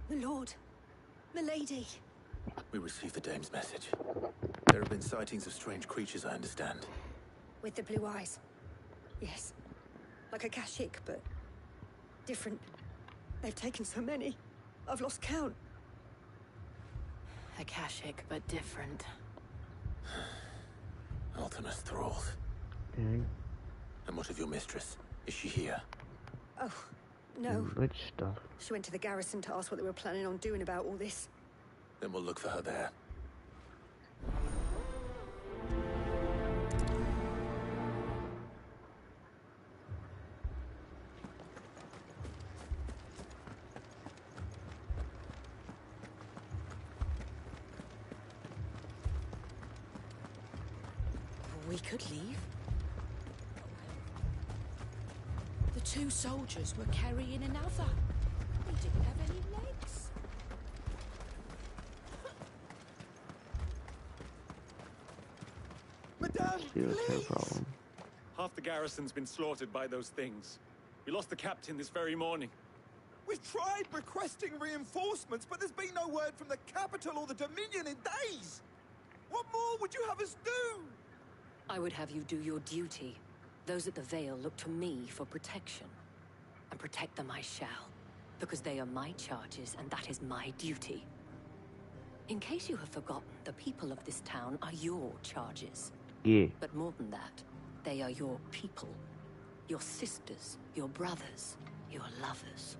My lord. Milady. We received the dame's message. There have been sightings of strange creatures, I understand. With the blue eyes. Yes. Like a Kashyyyk, but different. They've taken so many. I've lost count. A Kashyyyk, but different. Ultimus thralls. And what of your mistress? Is she here? Oh, no. good stuff. She went to the garrison to ask what they were planning on doing about all this. Then we'll look for her there. We could leave. The two soldiers were carrying another. He didn't have any legs. Madame, See, that's no please! problem. Half the garrison's been slaughtered by those things. We lost the captain this very morning. We've tried requesting reinforcements, but there's been no word from the capital or the Dominion in days! What more would you have us do? I would have you do your duty. Those at the Vale look to me for protection. And protect them I shall. Because they are my charges, and that is my duty. In case you have forgotten, the people of this town are your charges. Yeah. But more than that, they are your people. Your sisters, your brothers, your lovers.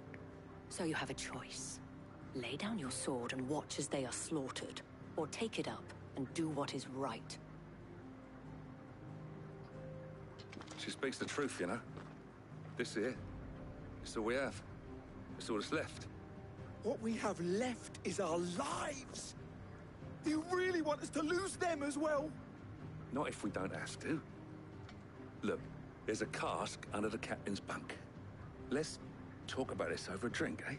So you have a choice. Lay down your sword and watch as they are slaughtered. Or take it up and do what is right. She speaks the truth, you know. This here, it's all we have. It's all that's left. What we have left is our lives! Do you really want us to lose them as well? Not if we don't have to. Look, there's a cask under the captain's bunk. Let's talk about this over a drink, eh?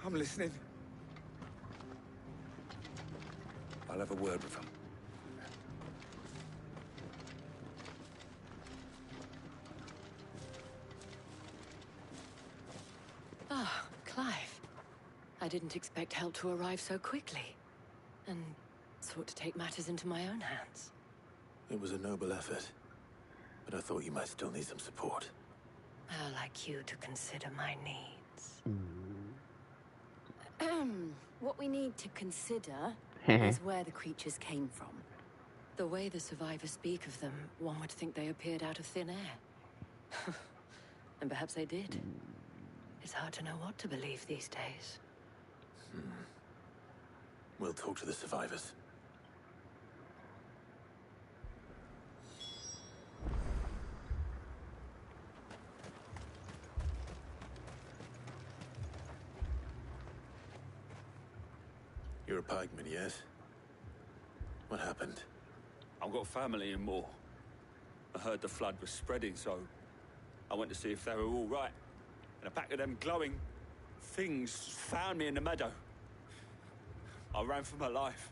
I'm listening. I'll have a word with him. Ah, Clive. I didn't expect help to arrive so quickly. And sought to take matters into my own hands. It was a noble effort. But I thought you might still need some support. I'd like you to consider my needs. What we need to consider is where the creatures came from. The way the survivors speak of them, one would think they appeared out of thin air. And perhaps they did. It's hard to know what to believe these days. We'll talk to the survivors. You're a pikeman, yes? What happened? I've got family in Moor. I heard the flood was spreading, so I went to see if they were all right. And a pack of them glowing things found me in the meadow. I ran for my life.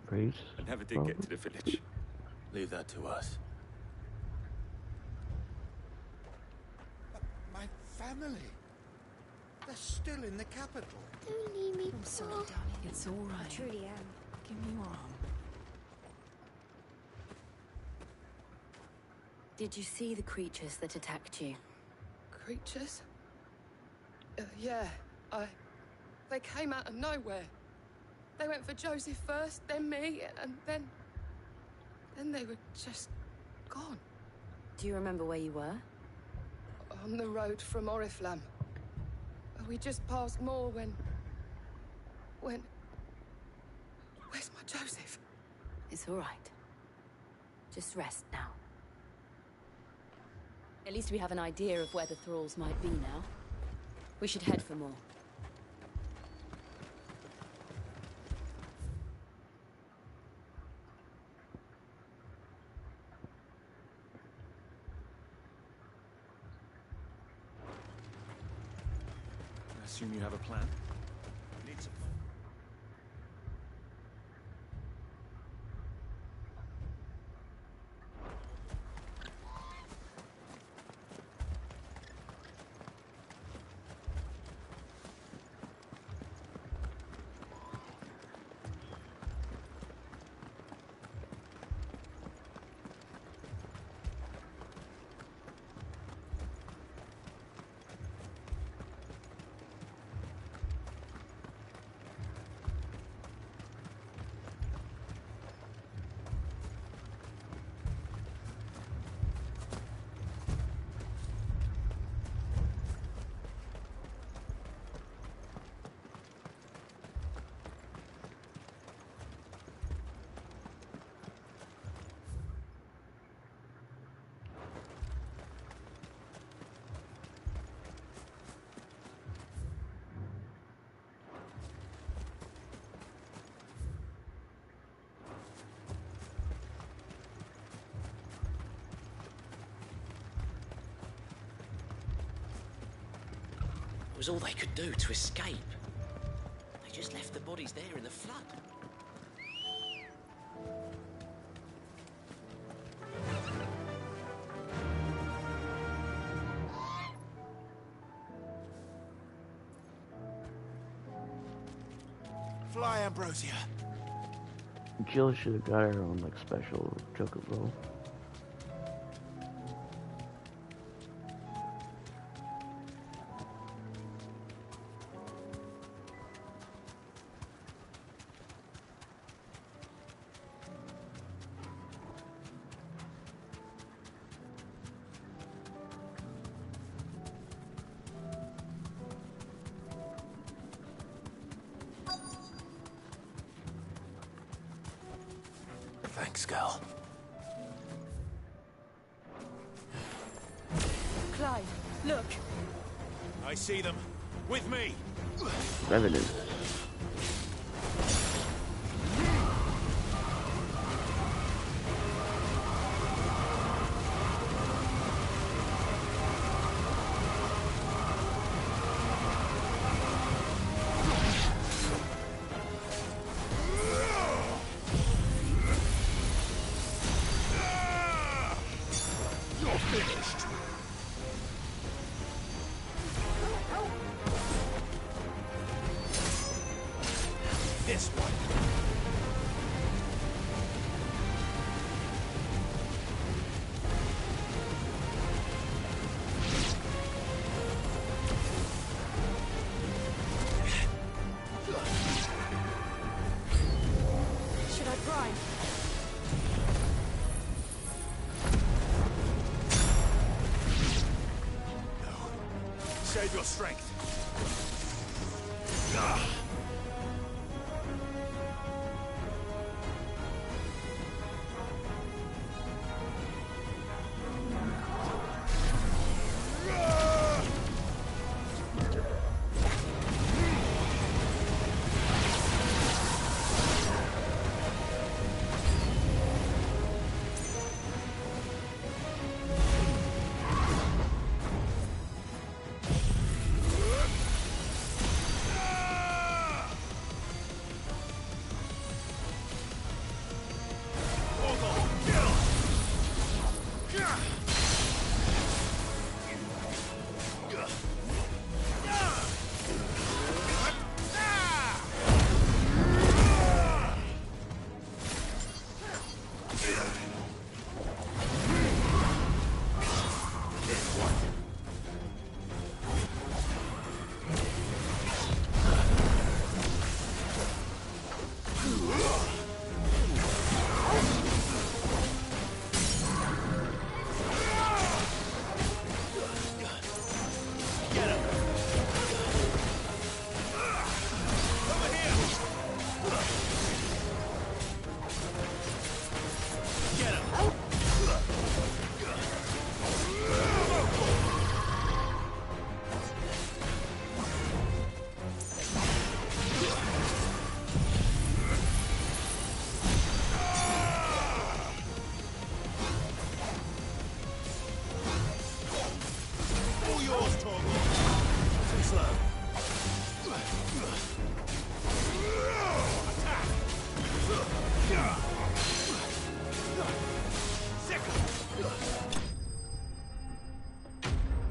Great. I never did get to the village. Leave that to us. But my family... They're still in the capital. Don't leave me, I'm sorry, Paul. darling. It's all right. I truly am. Give me your arm. Did you see the creatures that attacked you? Creatures? Yeah, they came out of nowhere. They went for Joseph first, then me, and then they were just gone. Do you remember where you were? On the road from Oriflamme. We just passed Moor when... Where's my Joseph? It's all right. Just rest now. At least we have an idea of where the thralls might be now. We should head for more. I assume you have a plan? Need some. was all they could do to escape. They just left the bodies there in the flood. Fly, Ambrosia. Jill should have got her own, like, special chocobo. Thanks, Gal. Clive, look. I see them. With me. Revenant. This one. Should I prime? Save your strength.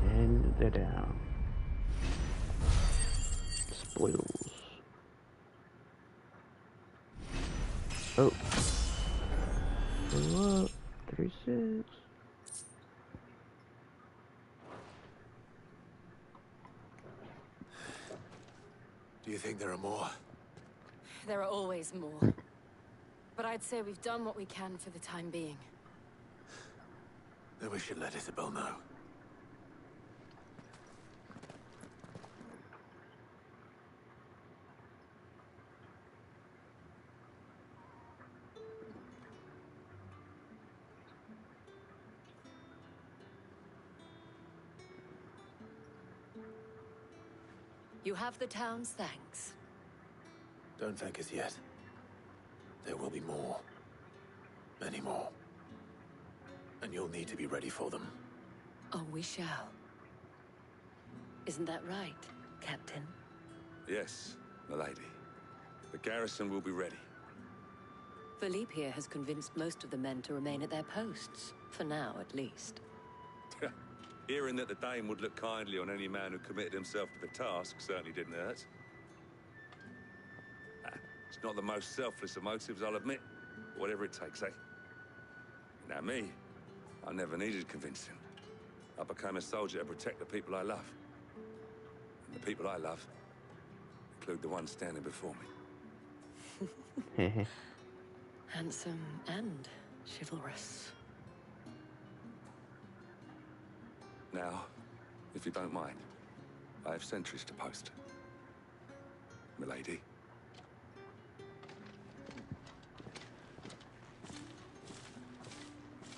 And they're down. Spoils. Oh. Go up. 36. Do you think there are more? There are always more. But I'd say we've done what we can for the time being. Then we should let Isabel know. You have the town's thanks. Don't thank us yet. There will be more. Many more. And you'll need to be ready for them. Oh, we shall. Isn't that right, Captain. Yes, milady. The garrison will be ready. Philippe here has convinced most of the men to remain at their posts. For now, at least. Hearing that the Dame would look kindly on any man who committed himself to the task certainly didn't hurt. It's not the most selfless of motives, I'll admit. Whatever it takes, eh? Now me, I never needed convincing. I became a soldier to protect the people I love. And the people I love include the ones standing before me. Handsome and chivalrous. Now, if you don't mind, I have sentries to post. Milady.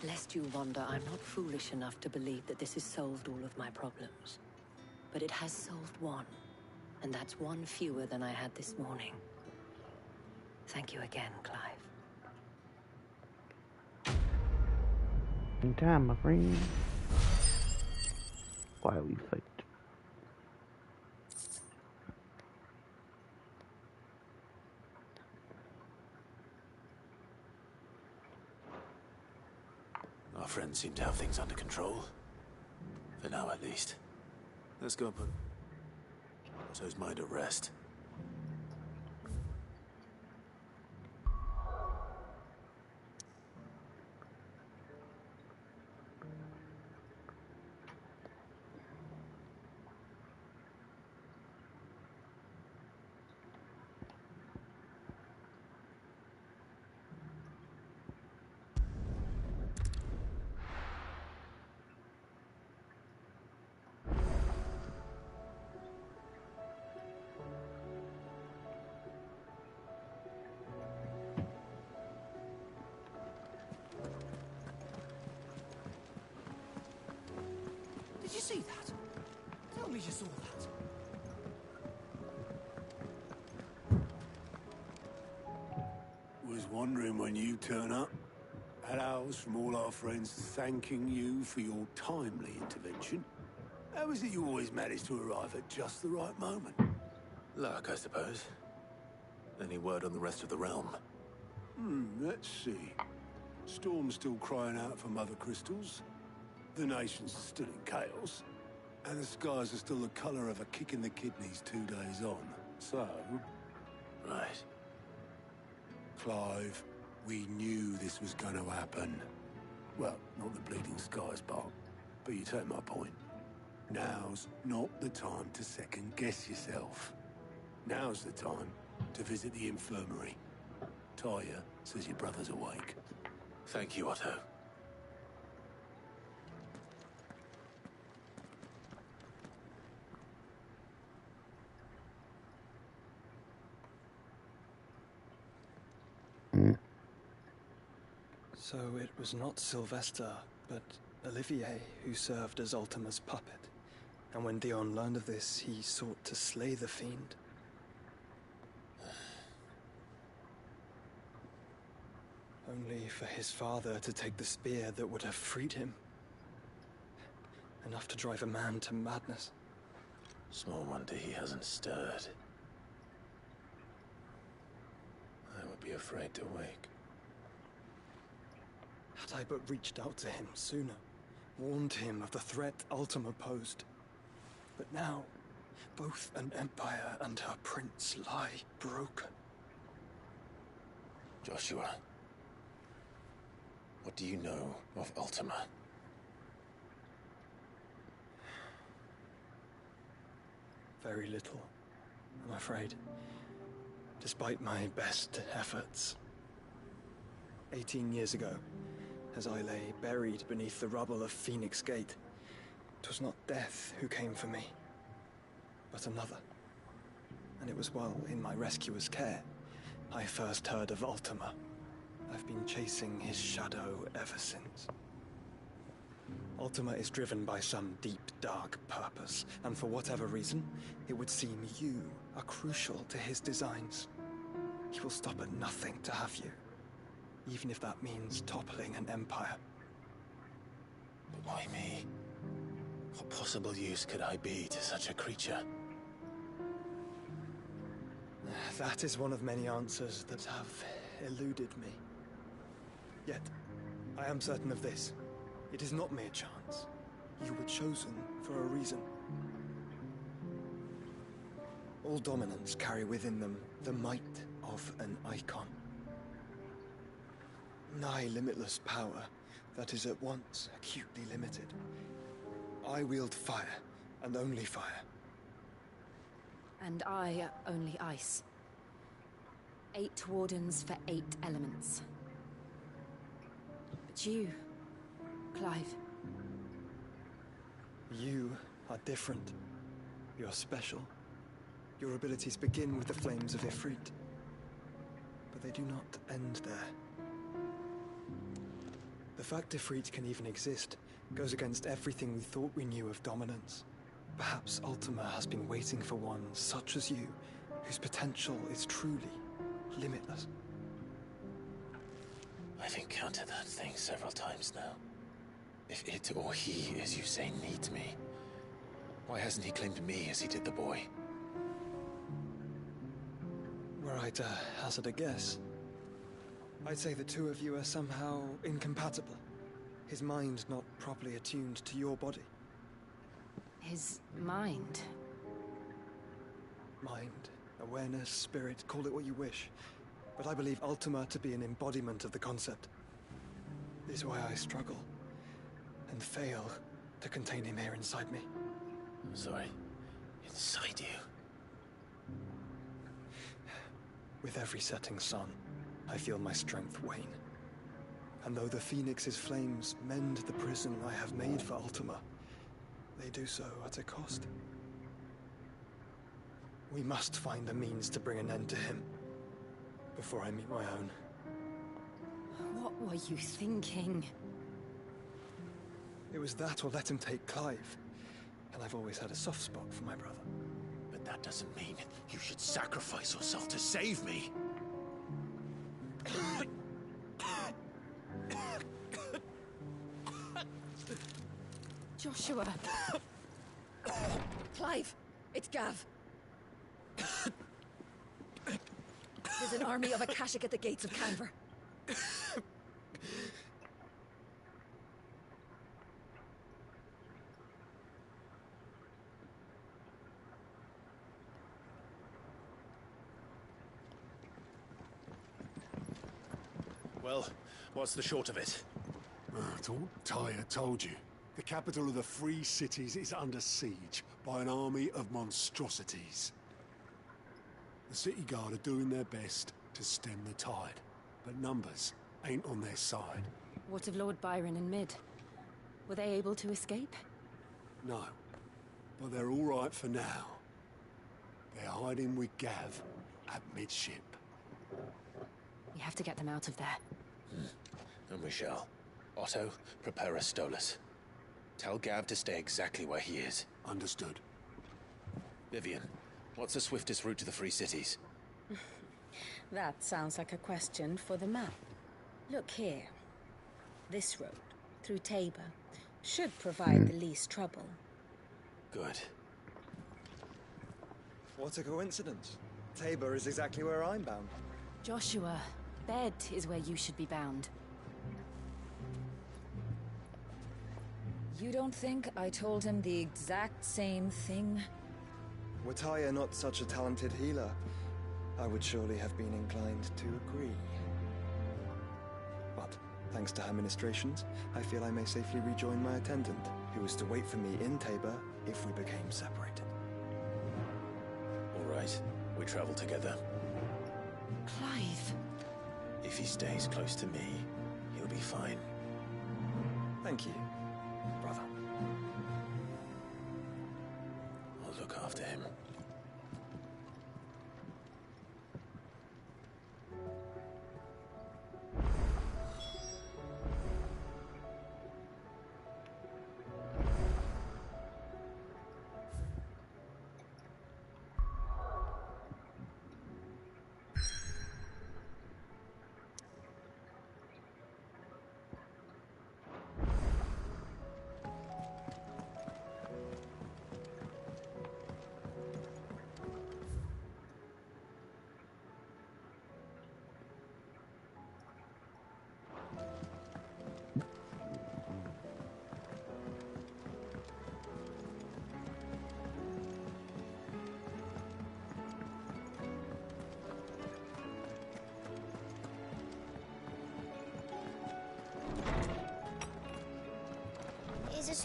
Lest you wonder, I'm not foolish enough to believe that this has solved all of my problems. But it has solved one, and that's one fewer than I had this morning. Thank you again, Clive. In time, my friend. Why we fight? Our friends seem to have things under control. For now, at least. Let's go and put Otto's mind at rest. Did you see that? Tell me you saw that. Was wondering when you turn up. Hellos from all our friends thanking you for your timely intervention. How is it you always manage to arrive at just the right moment? Luck, I suppose. Any word on the rest of the realm? Let's see. Storm's still crying out for Mother Crystals. The nations are still in chaos. And the skies are still the colour of a kick in the kidneys 2 days on. So... Right. Clive, we knew this was going to happen. Well, not the bleeding skies part, but you take my point. Now's not the time to second-guess yourself. Now's the time to visit the infirmary. Talia says your brother's awake. Thank you, Otto. So it was not Sylvester, but Olivier who served as Ultima's puppet. And when Dion learned of this, he sought to slay the fiend. Only for his father to take the spear that would have freed him. Enough to drive a man to madness. Small wonder he hasn't stirred. I would be afraid to wake. Had I but reached out to him sooner, warned him of the threat Ultima posed. But now, both an empire and her prince lie broken. Joshua, what do you know of Ultima? Very little, I'm afraid. Despite my best efforts. 18 years ago, as I lay buried beneath the rubble of Phoenix Gate, 'twas not death who came for me, but another. And it was while in my rescuer's care, I first heard of Ultima. I've been chasing his shadow ever since. Ultima is driven by some deep, dark purpose, and for whatever reason, it would seem you are crucial to his designs. He will stop at nothing to have you, even if that means toppling an empire. But why me? What possible use could I be to such a creature? That is one of many answers that have eluded me. Yet, I am certain of this. It is not mere chance. You were chosen for a reason. All dominants carry within them the might of an icon. Nigh limitless power that is at once acutely limited. I wield fire, and only fire. And I only ice. 8 wardens for 8 elements. But you, Clive. You are different. You're special. Your abilities begin with the flames of Ifrit. But they do not end there. The fact Ifrit can even exist goes against everything we thought we knew of dominance. Perhaps Ultima has been waiting for one such as you, whose potential is truly limitless. I've encountered that thing several times now. If it or he, as you say, needs me, why hasn't he claimed me as he did the boy? Were I to hazard a guess, I'd say the two of you are somehow incompatible. His mind not properly attuned to your body. His mind? Mind, awareness, spirit, call it what you wish. But I believe Ultima to be an embodiment of the concept. This is why I struggle and fail to contain him here inside me. I'm sorry. Inside you? With every setting sun, I feel my strength wane. And though the Phoenix's flames mend the prison I have made for Ultima, they do so at a cost. We must find a means to bring an end to him before I meet my own. What were you thinking? It was that or let him take Clive. And I've always had a soft spot for my brother. But that doesn't mean you should sacrifice yourself to save me. Joshua. Clive, it's Gav. There's an army of Akashic at the gates of Canver. Well, what's the short of it? I thought Tyre told you. The capital of the Free Cities is under siege by an army of monstrosities. The City Guard are doing their best to stem the tide, but numbers ain't on their side. What of Lord Byron and Mid? Were they able to escape? No, but they're all right for now. They're hiding with Gav at midship. We have to get them out of there. And we shall. Otto, prepare a Stolas. Tell Gav to stay exactly where he is. Understood. Vivian, what's the swiftest route to the Free Cities? That sounds like a question for the map. Look here. This road, through Tabor, should provide the least trouble. Good. What a coincidence. Tabor is exactly where I'm bound. Joshua, bed is where you should be bound. You don't think I told him the exact same thing? Were Tyre not such a talented healer, I would surely have been inclined to agree. But, thanks to her ministrations, I feel I may safely rejoin my attendant, who was to wait for me in Tabor if we became separated. All right, we travel together. Clive. If he stays close to me, he'll be fine. Thank you, brother. I'll look after him.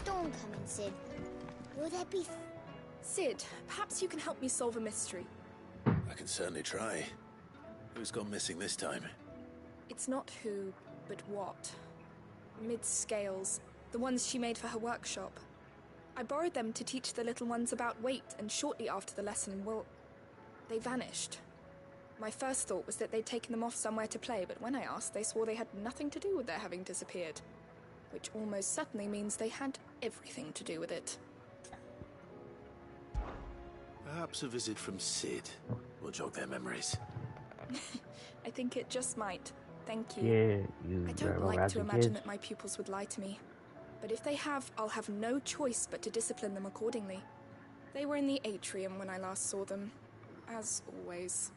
storm coming, Sid? Will there be... Sid, perhaps you can help me solve a mystery. I can certainly try. Who's gone missing this time? It's not who, but what. Mid's scales, the ones she made for her workshop. I borrowed them to teach the little ones about weight, and shortly after the lesson, well, they vanished. My first thought was that they'd taken them off somewhere to play, but when I asked, they swore they had nothing to do with their having disappeared. Which almost certainly means they had everything to do with it. Perhaps a visit from Sid will jog their memories. I think it just might. Thank you. Yeah, you I don't grab like to kids. imagine that my pupils would lie to me. But if they have, I'll have no choice but to discipline them accordingly. They were in the atrium when I last saw them, as always.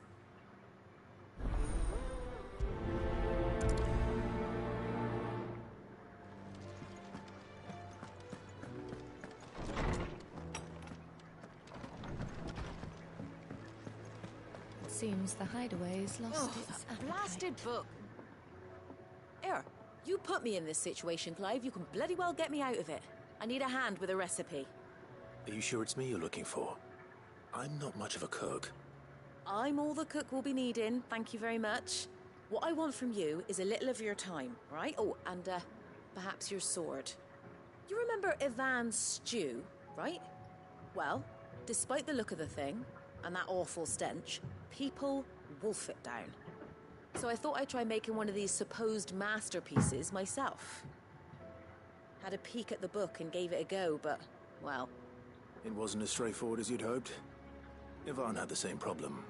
It seems the hideaway's lost its A blasted book. Here, you put me in this situation, Clive. You can bloody well get me out of it. I need a hand with a recipe. Are you sure it's me you're looking for? I'm not much of a cook. I'm all the cook will be needing, thank you very much. What I want from you is a little of your time, right? Oh, and perhaps your sword. You remember Ivan's stew, right? Well, despite the look of the thing, and that awful stench, people wolf it down. So I thought I'd try making one of these supposed masterpieces myself. Had a peek at the book and gave it a go, but, well... It wasn't as straightforward as you'd hoped. Ivan had the same problem.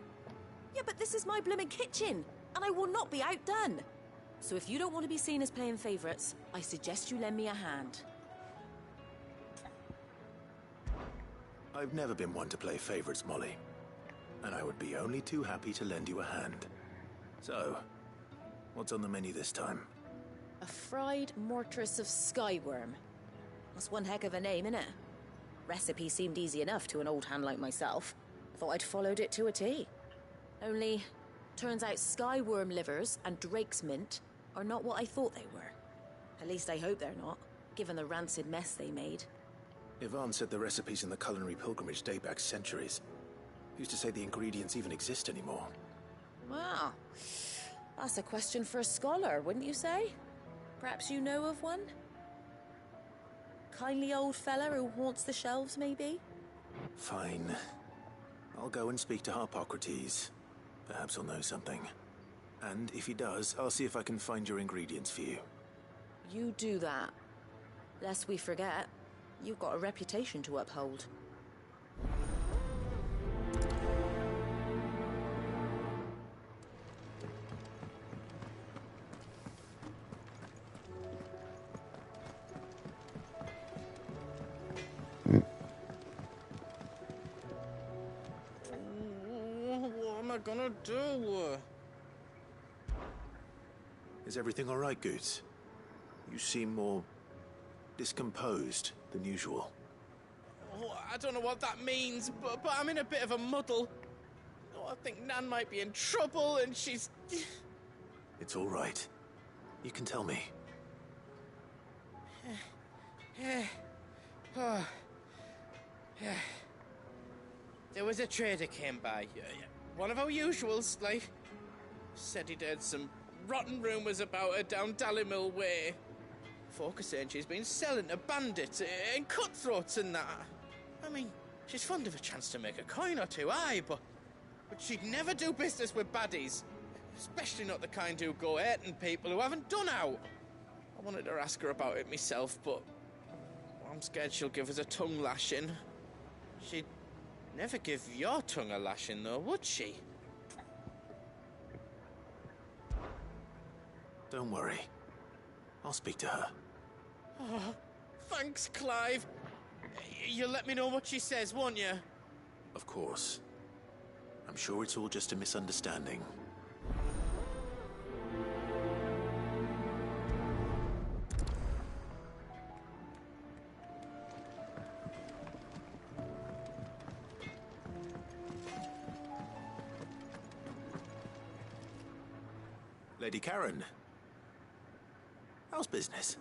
Yeah, but this is my blimmin' kitchen, and I will not be outdone. So if you don't want to be seen as playing favourites, I suggest you lend me a hand. I've never been one to play favorites, Molly. And I would be only too happy to lend you a hand. So, what's on the menu this time? A fried mortress of skyworm. That's one heck of a name, innit? Recipe seemed easy enough to an old hand like myself. Thought I'd followed it to a T. Only, turns out skyworm livers and drake's mint are not what I thought they were. At least I hope they're not, given the rancid mess they made. Ivan said the recipes in the culinary pilgrimage date back centuries. Who's to say the ingredients even exist anymore? Wow. That's a question for a scholar, wouldn't you say? Perhaps you know of one? Kindly old fella who haunts the shelves, maybe? Fine. I'll go and speak to Harpocrates. Perhaps he'll know something. And if he does, I'll see if I can find your ingredients for you. You do that. Lest we forget, you've got a reputation to uphold. What am I gonna do? Is everything all right, Goots? You seem more discomposed than usual. Oh, I don't know what that means, but I'm in a bit of a muddle. Oh, I think Nan might be in trouble, and she's... It's all right. You can tell me. There was a trader came by. One of our usuals, like. Said he'd heard some rotten rumours about her down Dallymill Way. Folk are saying she's been selling to bandits and cutthroats and that. I mean, she's fond of a chance to make a coin or two, aye, but she'd never do business with baddies. Especially not the kind who go hurting people who haven't done out. I wanted to ask her about it myself, but I'm scared she'll give us a tongue lashing. She'd never give your tongue a lashing, though, would she? Don't worry. I'll speak to her. Oh, thanks, Clive. You'll let me know what she says, won't you? Of course. I'm sure it's all just a misunderstanding. Lady Karen. How's business?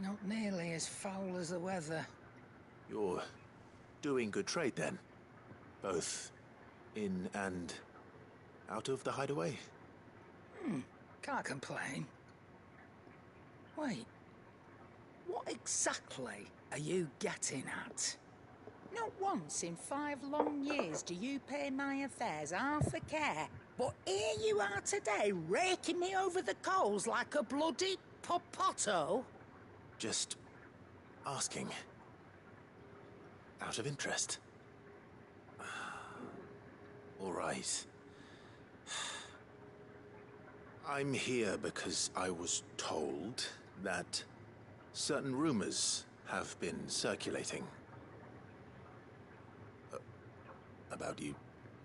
Not nearly as foul as the weather. You're doing good trade then? Both in and out of the hideaway? Can't complain. Wait. What exactly are you getting at? Not once in 5 long years do you pay my affairs half a care. But here you are today, raking me over the coals like a bloody popoto. Just asking. Out of interest. All right. I'm here because I was told that certain rumors have been circulating. About you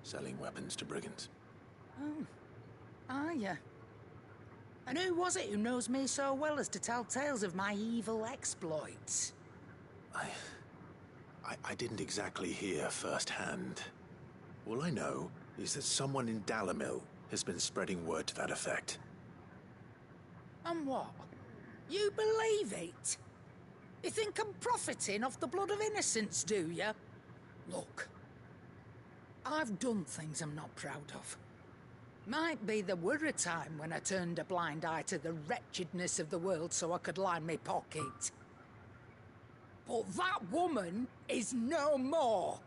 selling weapons to brigands. Oh, are ya? And who was it who knows me so well as to tell tales of my evil exploits? I didn't exactly hear firsthand. All I know is that someone in Dalimil has been spreading word to that effect. And what? You believe it? You think I'm profiting off the blood of innocents, do you? Look, I've done things I'm not proud of. Might be there were a time when I turned a blind eye to the wretchedness of the world so I could line my pocket. But that woman is no more.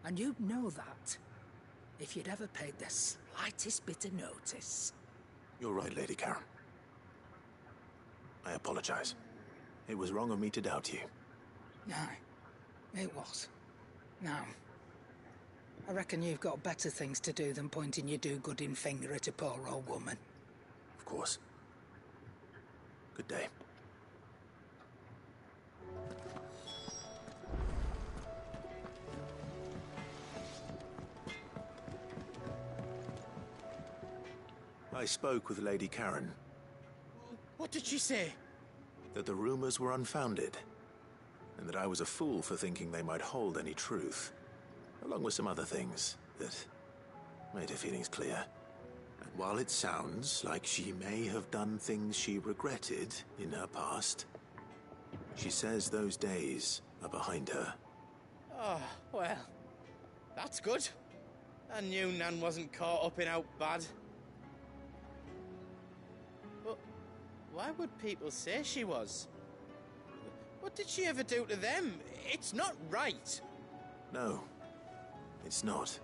And you'd know that if you'd ever paid the slightest bit of notice. You're right, Lady Karen. I apologize. It was wrong of me to doubt you. Aye, it was. Now, I reckon you've got better things to do than pointing your do-gooding finger at a poor old woman. Of course. Good day. I spoke with Lady Karen. What did she say? That the rumors were unfounded, and that I was a fool for thinking they might hold any truth, along with some other things that made her feelings clear. And while it sounds like she may have done things she regretted in her past, she says those days are behind her. Oh, well, that's good. I knew Nan wasn't caught up in out bad. But why would people say she was? What did she ever do to them? It's not right. No, it's not.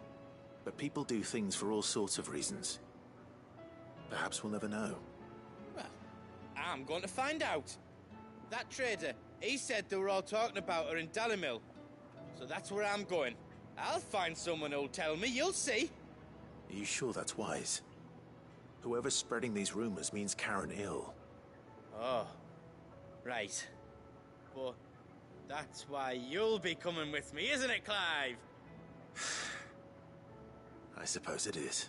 But people do things for all sorts of reasons. Perhaps we'll never know. Well, I'm going to find out. That trader, he said they were all talking about her in Dalimil. So that's where I'm going. I'll find someone who'll tell me, you'll see. Are you sure that's wise? Whoever's spreading these rumors means Karen ill. Oh, right. But that's why you'll be coming with me, isn't it, Clive? I suppose it is.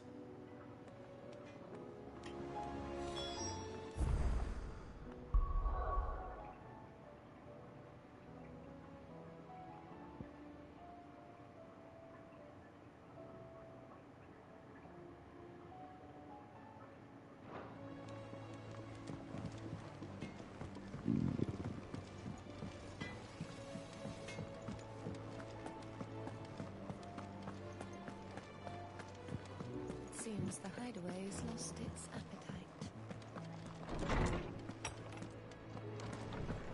Seems the hideaway has lost its appetite.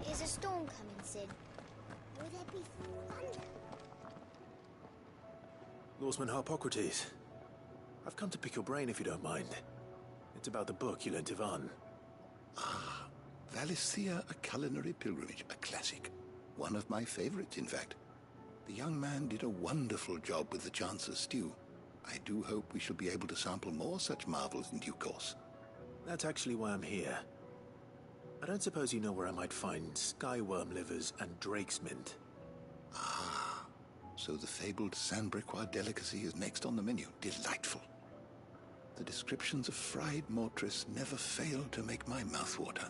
Is a storm coming, Sid? Will there be thunder? Lawsman Harpocrates. I've come to pick your brain if you don't mind. It's about the book you lent Ivan. Ah, Valisthea, A Culinary Pilgrimage, a classic. One of my favorites, in fact. The young man did a wonderful job with the Chance's stew. I do hope we shall be able to sample more such marvels in due course. That's actually why I'm here. I don't suppose you know where I might find skyworm livers and drake's mint. Ah, so the fabled Sandbricois delicacy is next on the menu. Delightful. The descriptions of fried mortress never fail to make my mouth water.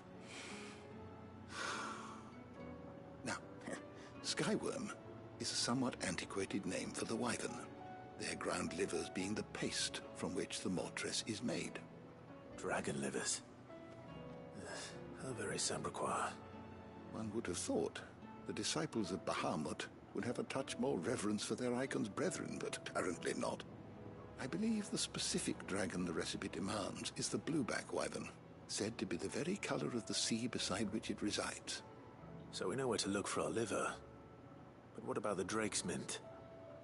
Now, skyworm is a somewhat antiquated name for the wyvern, their ground livers being the paste from which the mortress is made. Dragon livers. How very Sandbricois. One would have thought the disciples of Bahamut would have a touch more reverence for their icon's brethren, but apparently not. I believe the specific dragon the recipe demands is the blueback wyvern, said to be the very color of the sea beside which it resides. So we know where to look for our liver. But what about the drake's mint?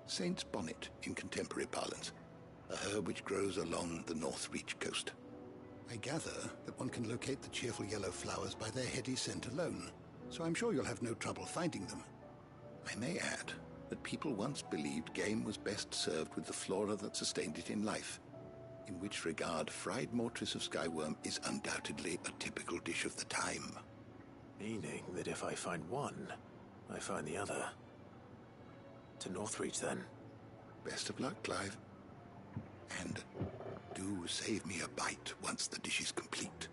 Saint's bonnet in contemporary parlance, a herb which grows along the North Reach coast. I gather that one can locate the cheerful yellow flowers by their heady scent alone, so I'm sure you'll have no trouble finding them. I may add that people once believed game was best served with the flora that sustained it in life, in which regard fried mortress of skyworm is undoubtedly a typical dish of the time. Meaning that if I find one, I find the other. To Northreach, then. Best of luck, Clive. And do save me a bite once the dish is complete.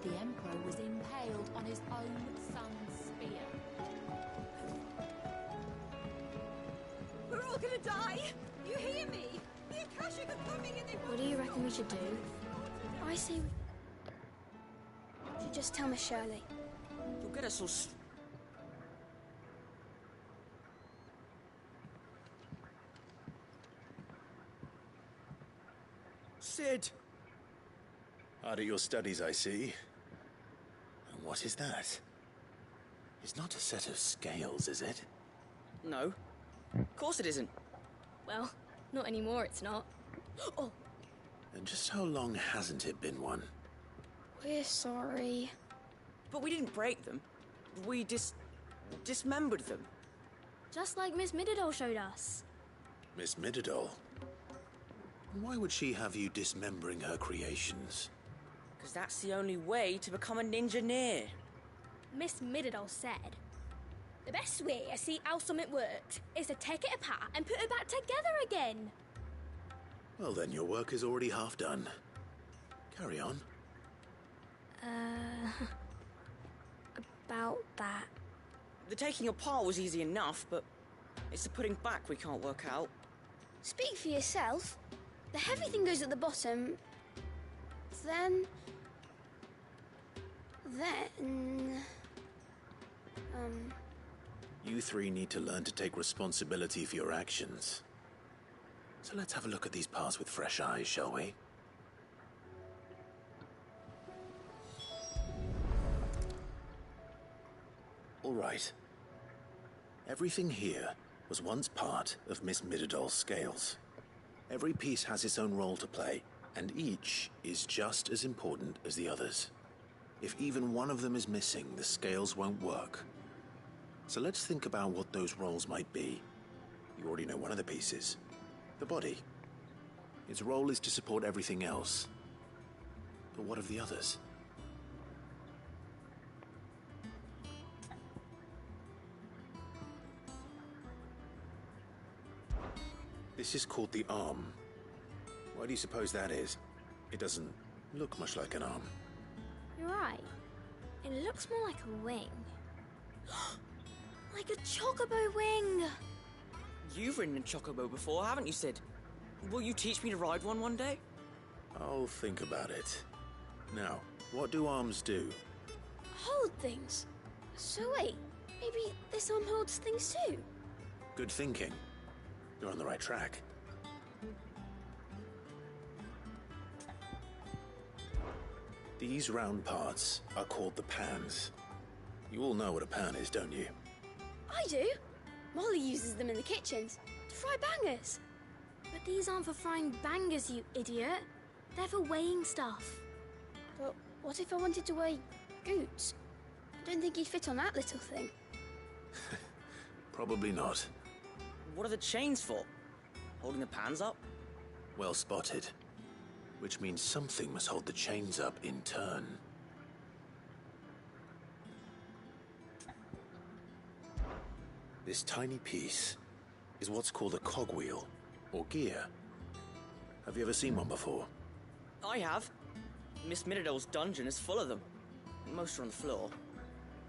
The Emperor was impaled on his own son's spear. We're all gonna die! You hear me? The Akashic are coming and they want... What do you reckon we should do? I say we should just tell Miss Shirley. You'll get us all Cid! Hard at your studies, I see. And what is that? It's not a set of scales, is it? No. Of course it isn't. Well, not anymore, it's not. Oh! And just how long hasn't it been one? We're sorry. But we didn't break them. We dismembered them. Just like Miss Mididol showed us. Miss Mididol? Why would she have you dismembering her creations? Because that's the only way to become a ninja-neer. Miss Mididol said, the best way to see how something works is to take it apart and put it back together again. Well then, your work is already half done. Carry on. About that. The taking apart was easy enough, but it's the putting back we can't work out. Speak for yourself. The heavy thing goes at the bottom. Then... You three need to learn to take responsibility for your actions. So let's have a look at these parts with fresh eyes, shall we? All right. Everything here was once part of Miss Mididol's scales. Every piece has its own role to play, and each is just as important as the others. If even one of them is missing, the scales won't work. So let's think about what those roles might be. You already know one of the pieces. The body. Its role is to support everything else. But what of the others? This is called the arm. Why do you suppose that is? It doesn't look much like an arm. You're right. It looks more like a wing. Like a chocobo wing! You've ridden a chocobo before, haven't you, Cid? Will you teach me to ride one day? I'll think about it. Now, what do arms do? Hold things. So wait, maybe this arm holds things too? Good thinking. You're on the right track. These round parts are called the pans. You all know what a pan is, don't you? I do. Molly uses them in the kitchens to fry bangers. But these aren't for frying bangers, you idiot. They're for weighing stuff. But what if I wanted to weigh Goots? I don't think he'd fit on that little thing. Probably not. What are the chains for? Holding the pans up? Well spotted. Which means something must hold the chains up in turn. This tiny piece is what's called a cogwheel, or gear. Have you ever seen one before? I have. Miss Miradol's dungeon is full of them. Most are on the floor.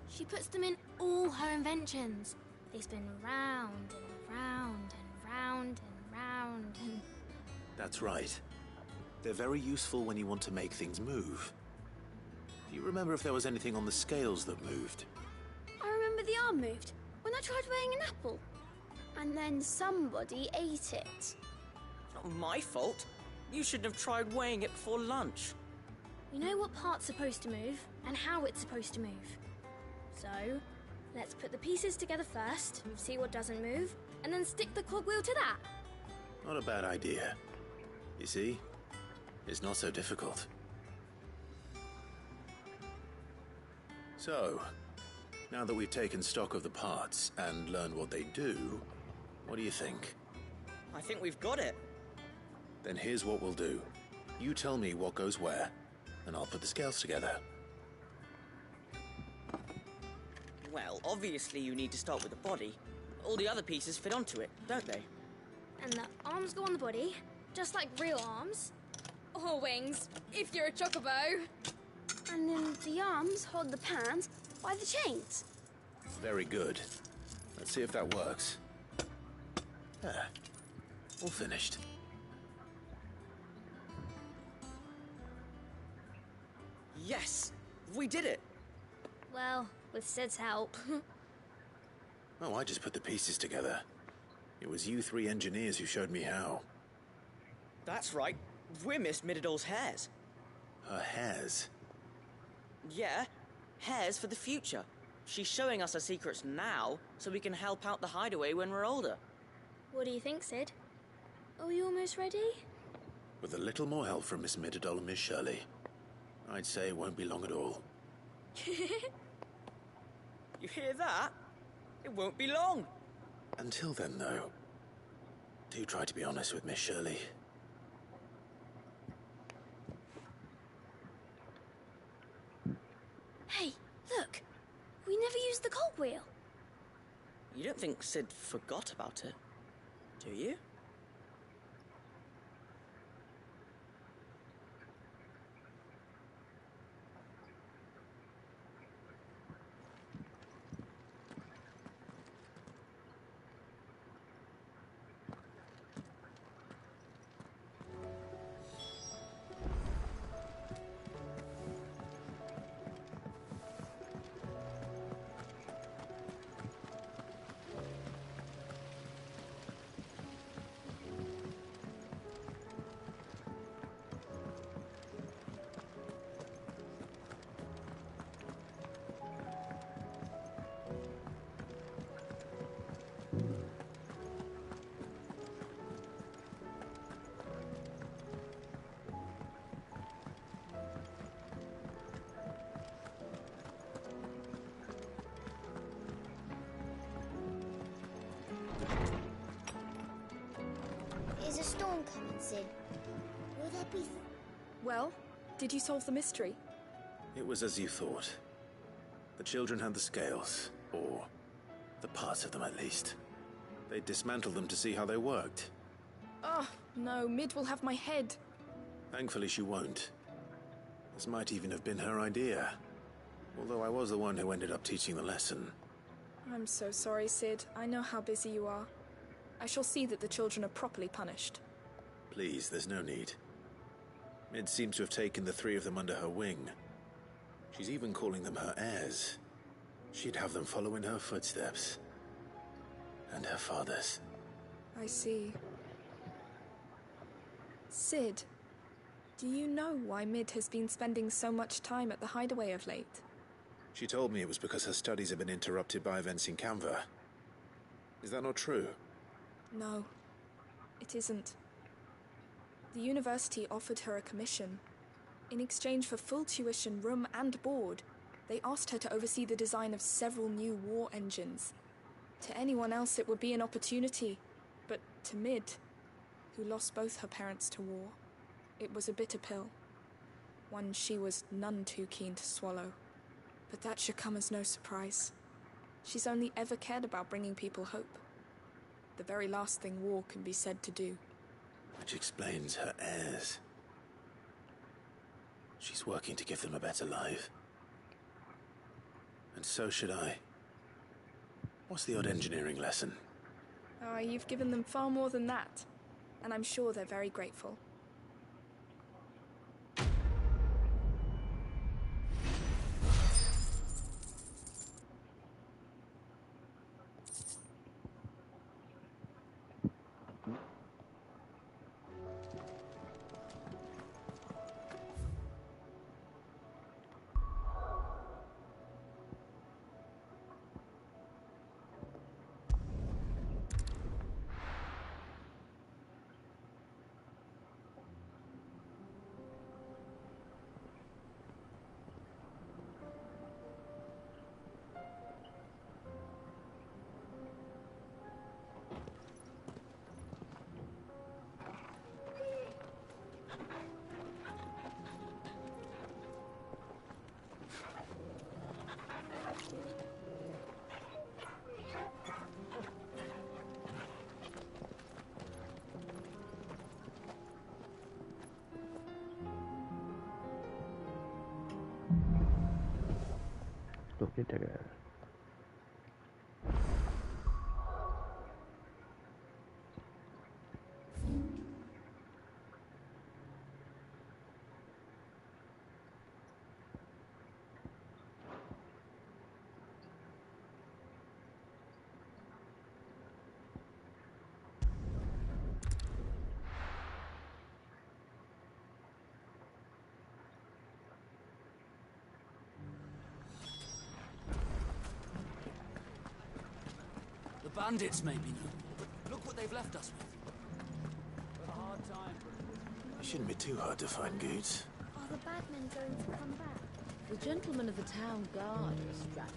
She puts them in all her inventions. They spin round and round and round and round and... That's right. They're very useful when you want to make things move. Do you remember if there was anything on the scales that moved? I remember the arm moved when I tried weighing an apple. And then somebody ate it. It's not my fault. You shouldn't have tried weighing it before lunch. You know what part's supposed to move and how it's supposed to move. So, let's put the pieces together first, see what doesn't move, and then stick the cogwheel to that. Not a bad idea. You see? It's not so difficult. So, now that we've taken stock of the parts and learned what they do, what do you think? I think we've got it. Then here's what we'll do. You tell me what goes where, and I'll put the scales together. Well, obviously you need to start with the body. All the other pieces fit onto it, don't they? And the arms go on the body, just like real arms. Or wings, if you're a chocobo. And then the arms hold the pans by the chains. Very good. Let's see if that works. There. All finished. Yes! We did it! Well, with Sid's help. Oh, I just put the pieces together. It was you three engineers who showed me how. That's right. We're Miss Miradol's hairs. Her hairs? Yeah, hairs for the future. She's showing us her secrets now, so we can help out the hideaway when we're older. What do you think, Sid? Are we almost ready? With a little more help from Miss Miradol and Miss Shirley, I'd say it won't be long at all. You hear that? It won't be long. Until then, though, do try to be honest with Miss Shirley. Hey, look! We never used the cogwheel. You don't think Sid forgot about it, do you? Is a storm coming, Sid? Will there be... Well, did you solve the mystery? It was as you thought. The children had the scales, or the parts of them at least. They dismantled them to see how they worked. Oh, no, Mid will have my head. Thankfully she won't. This might even have been her idea. Although I was the one who ended up teaching the lesson. I'm so sorry, Sid. I know how busy you are. I shall see that the children are properly punished. Please, there's no need. Mid seems to have taken the three of them under her wing. She's even calling them her heirs. She'd have them follow in her footsteps. And her father's. I see. Sid, do you know why Mid has been spending so much time at the hideaway of late? She told me it was because her studies have been interrupted by events in Canva. Is that not true? No, it isn't. The university offered her a commission. In exchange for full tuition, room and board, they asked her to oversee the design of several new war engines. To anyone else it would be an opportunity, but to Mid, who lost both her parents to war, it was a bitter pill. One she was none too keen to swallow. But that should come as no surprise. She's only ever cared about bringing people hope. The very last thing war can be said to do. Which explains her heirs. She's working to give them a better life. And so should I. What's the odd engineering lesson? Oh, you've given them far more than that. And I'm sure they're very grateful. Together. The bandits may be no. Look what they've left us with. A hard time. It shouldn't be too hard to find goods. Are the bad men going to come back? The gentlemen of the town guard are strapped.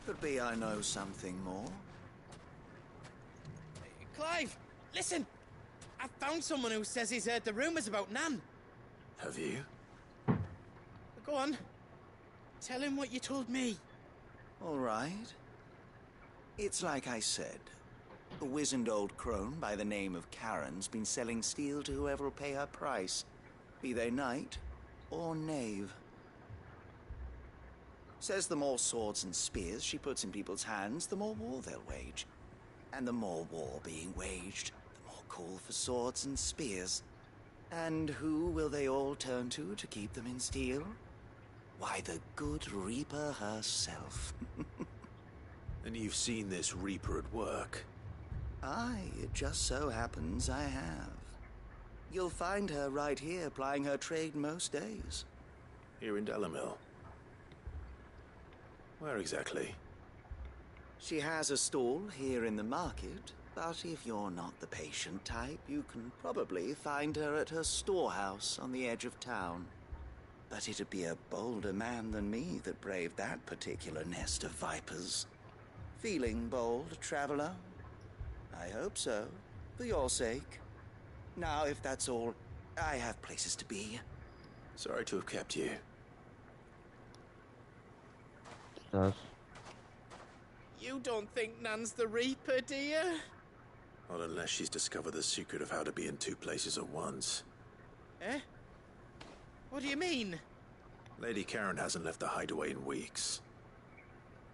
Could be I know something more. Clive, listen! I've found someone who says he's heard the rumours about Nan. Have you? Go on. Tell him what you told me. All right. It's like I said. A wizened old crone by the name of Karen's been selling steel to whoever'll pay her price, be they knight or knave. Says the more swords and spears she puts in people's hands, the more war they'll wage. And the more war being waged, the more call for swords and spears. And who will they all turn to keep them in steel? Why, the good Reaper herself. And you've seen this Reaper at work? Aye, it just so happens I have. You'll find her right here plying her trade most days. Here in Dalimil? Where exactly? She has a stall here in the market, but if you're not the patient type, you can probably find her at her storehouse on the edge of town. But it'd be a bolder man than me that braved that particular nest of vipers. Feeling bold, traveler? I hope so, for your sake. Now, if that's all, I have places to be. Sorry to have kept you. Sus. You don't think Nan's the Reaper, do you? Not unless she's discovered the secret of how to be in two places at once. Eh? What do you mean? Lady Karen hasn't left the hideaway in weeks.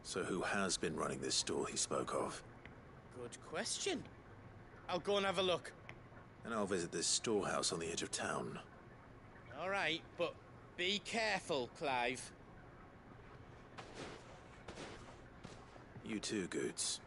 So who has been running this stall he spoke of? Good question. I'll go and have a look. And I'll visit this storehouse on the edge of town. All right, but be careful, Clive. You too, Goods.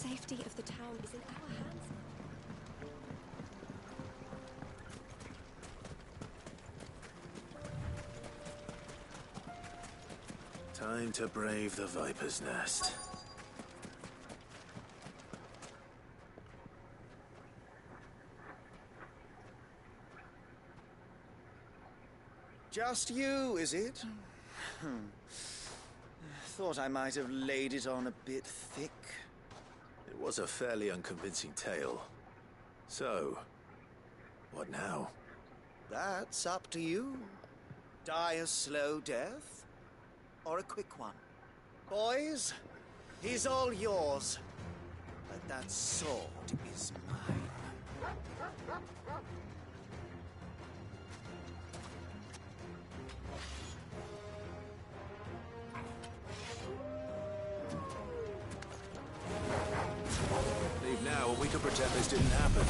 safety of the town is in our hands. Time to brave the Viper's Nest. Just you, is it? Thought I might have laid it on a bit thick. It was a fairly unconvincing tale. So, what now? That's up to you. Die a slow death, or a quick one. Boys, he's all yours. But that sword is mine. Leave now, and we can pretend this didn't happen.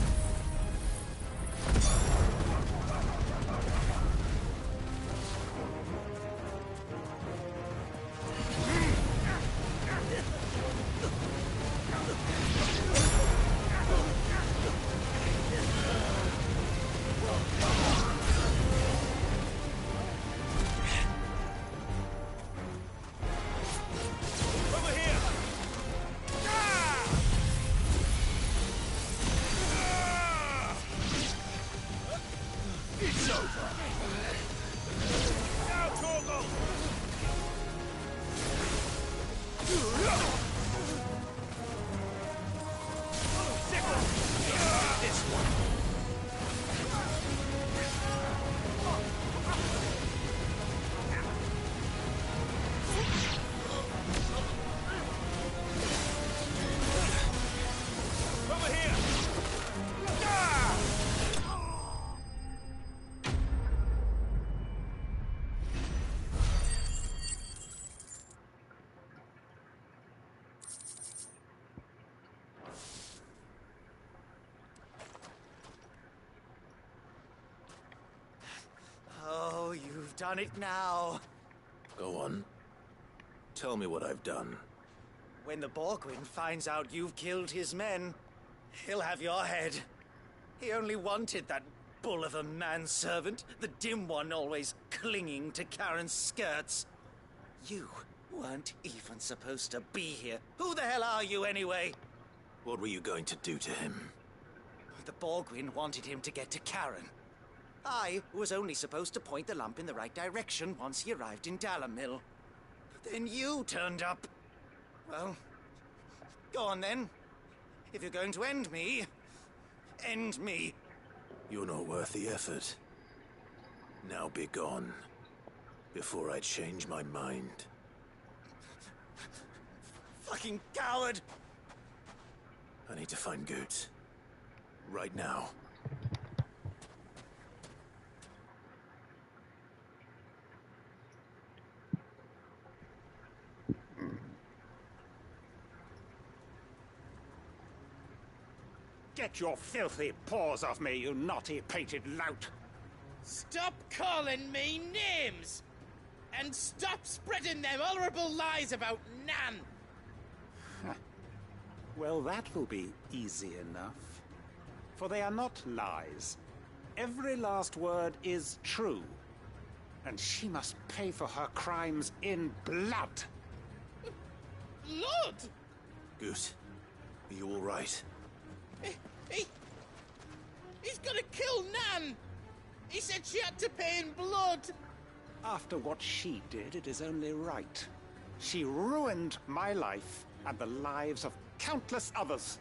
Oh, you've done it now. Go on. Tell me what I've done. When the Borgwyn finds out you've killed his men, he'll have your head. He only wanted that bull of a manservant, the dim one always clinging to Karen's skirts. You weren't even supposed to be here. Who the hell are you anyway? What were you going to do to him? The Borgwyn wanted him to get to Karen. I was only supposed to point the lamp in the right direction once he arrived in Dalamil. But then you turned up. Well, go on then. If you're going to end me, end me. You're not worth the effort. Now be gone, before I change my mind. Fucking coward! I need to find Goetz. Right now. Get your filthy paws off me, you naughty-pated lout! Stop calling me names! And stop spreading them horrible lies about Nan! Well, that will be easy enough. For they are not lies. Every last word is true. And she must pay for her crimes in blood. Blood? Goose, are you all right? He's gonna kill Nan! He said she had to pay in blood! After what she did, it is only right. She ruined my life and the lives of countless others.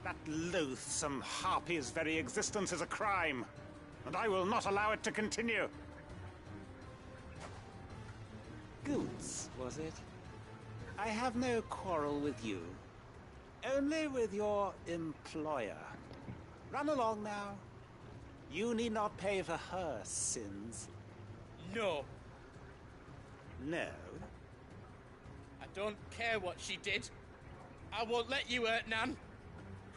That loathsome harpy's very existence is a crime, and I will not allow it to continue. Goetz, was it? I have no quarrel with you. Only with your employer. Run along now. You need not pay for her sins. No. No? I don't care what she did. I won't let you hurt Nan.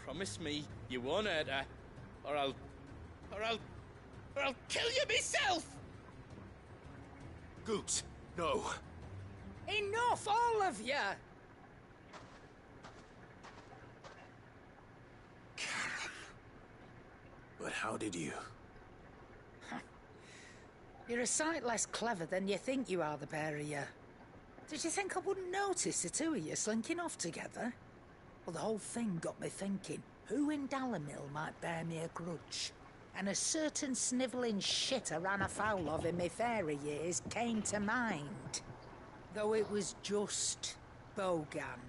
Promise me you won't hurt her, or I'll kill you myself! Goetz, no. Enough, all of you! How did you? You're a sight less clever than you think you are, the pair of you. Did you think I wouldn't notice the two of you slinking off together? Well, the whole thing got me thinking, who in Dalimil might bear me a grudge? And a certain snivelling shit I ran afoul of in my fairy years came to mind. Though it was just Bogan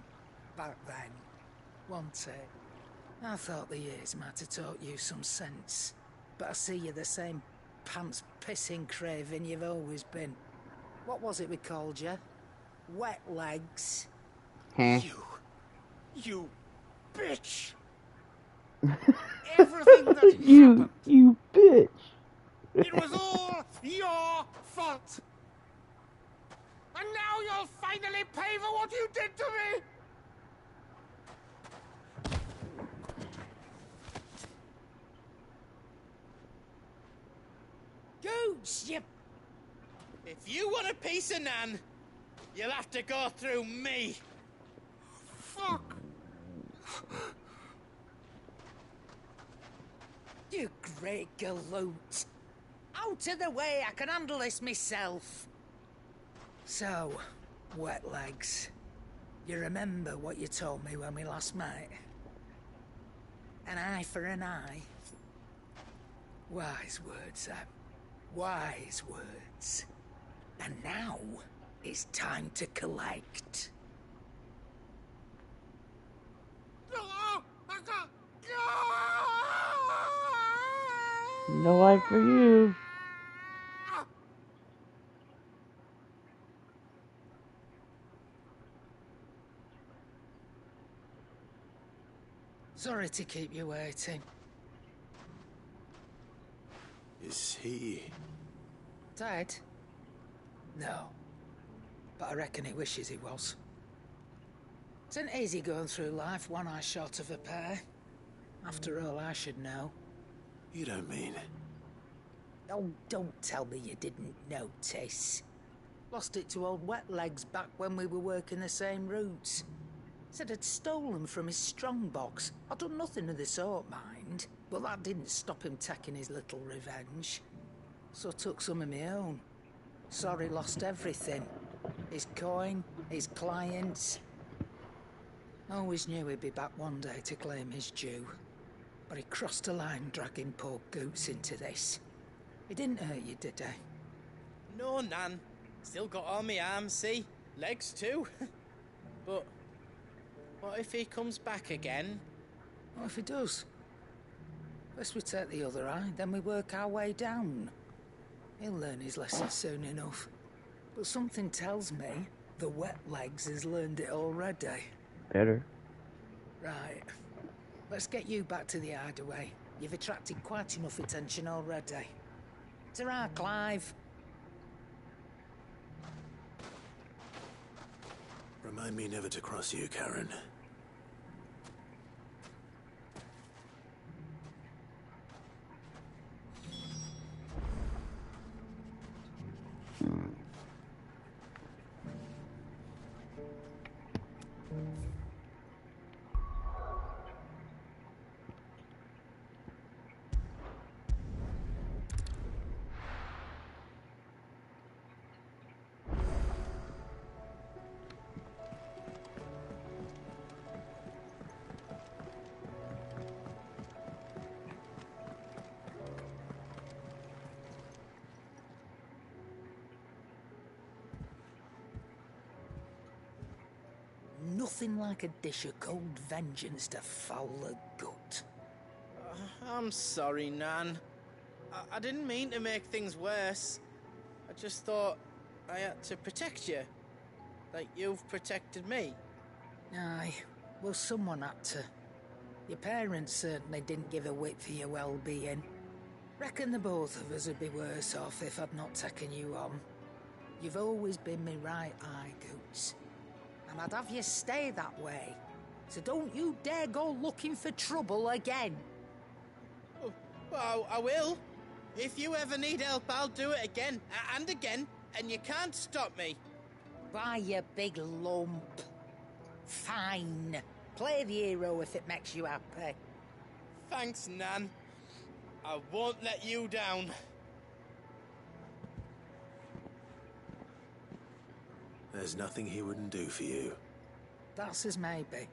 back then, wasn't it? I thought the years might have taught you some sense, but I see you're the same pants-pissing craven you've always been. What was it we called you? Wet legs. You bitch! Everything that you bitch! It was all your fault! And now you'll finally pay for what you did to me! Gooch, you... If you want a piece of Nan, you'll have to go through me. Fuck! You great galoot. Out of the way, I can handle this myself. So, wet legs. You remember what you told me when we last met? An eye for an eye. Wise words, Sam. Wise words. And now, it's time to collect. No eye for you. Sorry to keep you waiting. Is he... Dead? No. But I reckon he wishes he was. It's an easy going through life, one eye short of a pair. After all, I should know. You don't mean... Oh, don't tell me you didn't notice. Lost it to old Wet Legs back when we were working the same routes. Said I'd stolen from his strongbox. I'd done nothing of the sort, mind. But that didn't stop him taking his little revenge. So I took some of my own. Sorry, lost everything. His coin, his clients. Always knew he'd be back one day to claim his due. But he crossed a line dragging poor Goots into this. He didn't hurt you, did he? No, Nan. Still got all my arms, see? Legs too. But what if he comes back again? What if he does? First we take the other eye, then we work our way down. He'll learn his lesson soon enough. But something tells me the Wet Legs has learned it already. Better. Right. Let's get you back to the hideaway. You've attracted quite enough attention already. Ta-ra, Clive. Remind me never to cross you, Karen. Nothing like a dish of cold vengeance to foul the gut. I'm sorry, Nan. I didn't mean to make things worse. I just thought I had to protect you. Like you've protected me. Aye, well, someone had to. Your parents certainly didn't give a whit for your well-being. Reckon the both of us would be worse off if I'd not taken you on. You've always been me right eye, Goots. And I'd have you stay that way. So don't you dare go looking for trouble again. Well, I will. If you ever need help, I'll do it again and again, and you can't stop me. Why, you big lump. Fine. Play the hero if it makes you happy. Thanks, Nan. I won't let you down. There's nothing he wouldn't do for you. That's as maybe.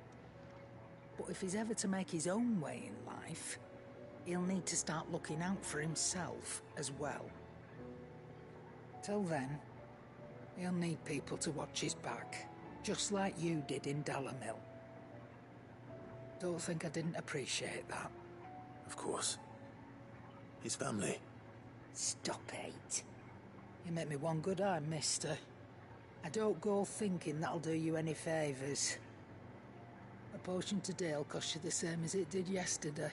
But if he's ever to make his own way in life, he'll need to start looking out for himself as well. Till then, he'll need people to watch his back, just like you did in Dalimil. Don't think I didn't appreciate that. Of course. His family. Stop it. You make me one good eye, mister. I don't go thinking that'll do you any favours. A potion today'll cost you the same as it did yesterday.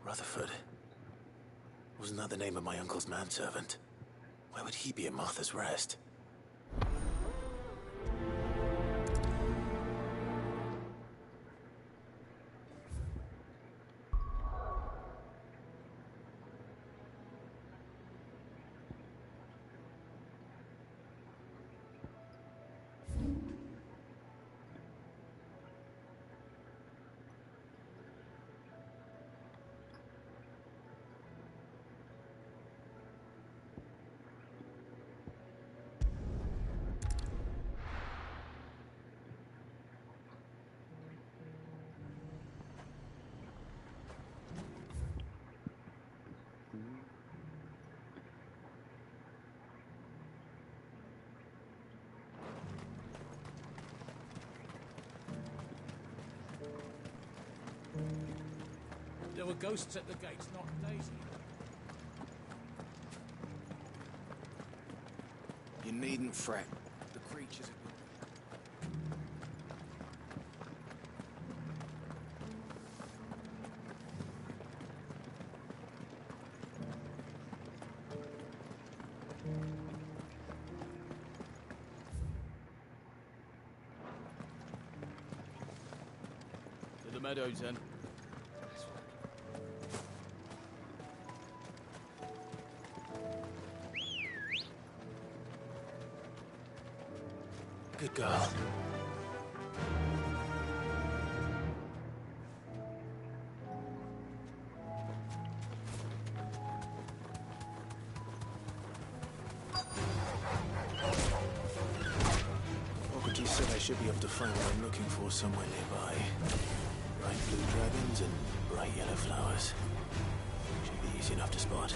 Rutherford. Wasn't that the name of my uncle's manservant? Why would he be at Martha's Rest? There were ghosts at the gates, not Daisy. You needn't fret. The creatures have To the meadows, then. Good girl. Socrates said I should be able to find what I'm looking for somewhere nearby. Bright blue dragons and bright yellow flowers. Should be easy enough to spot.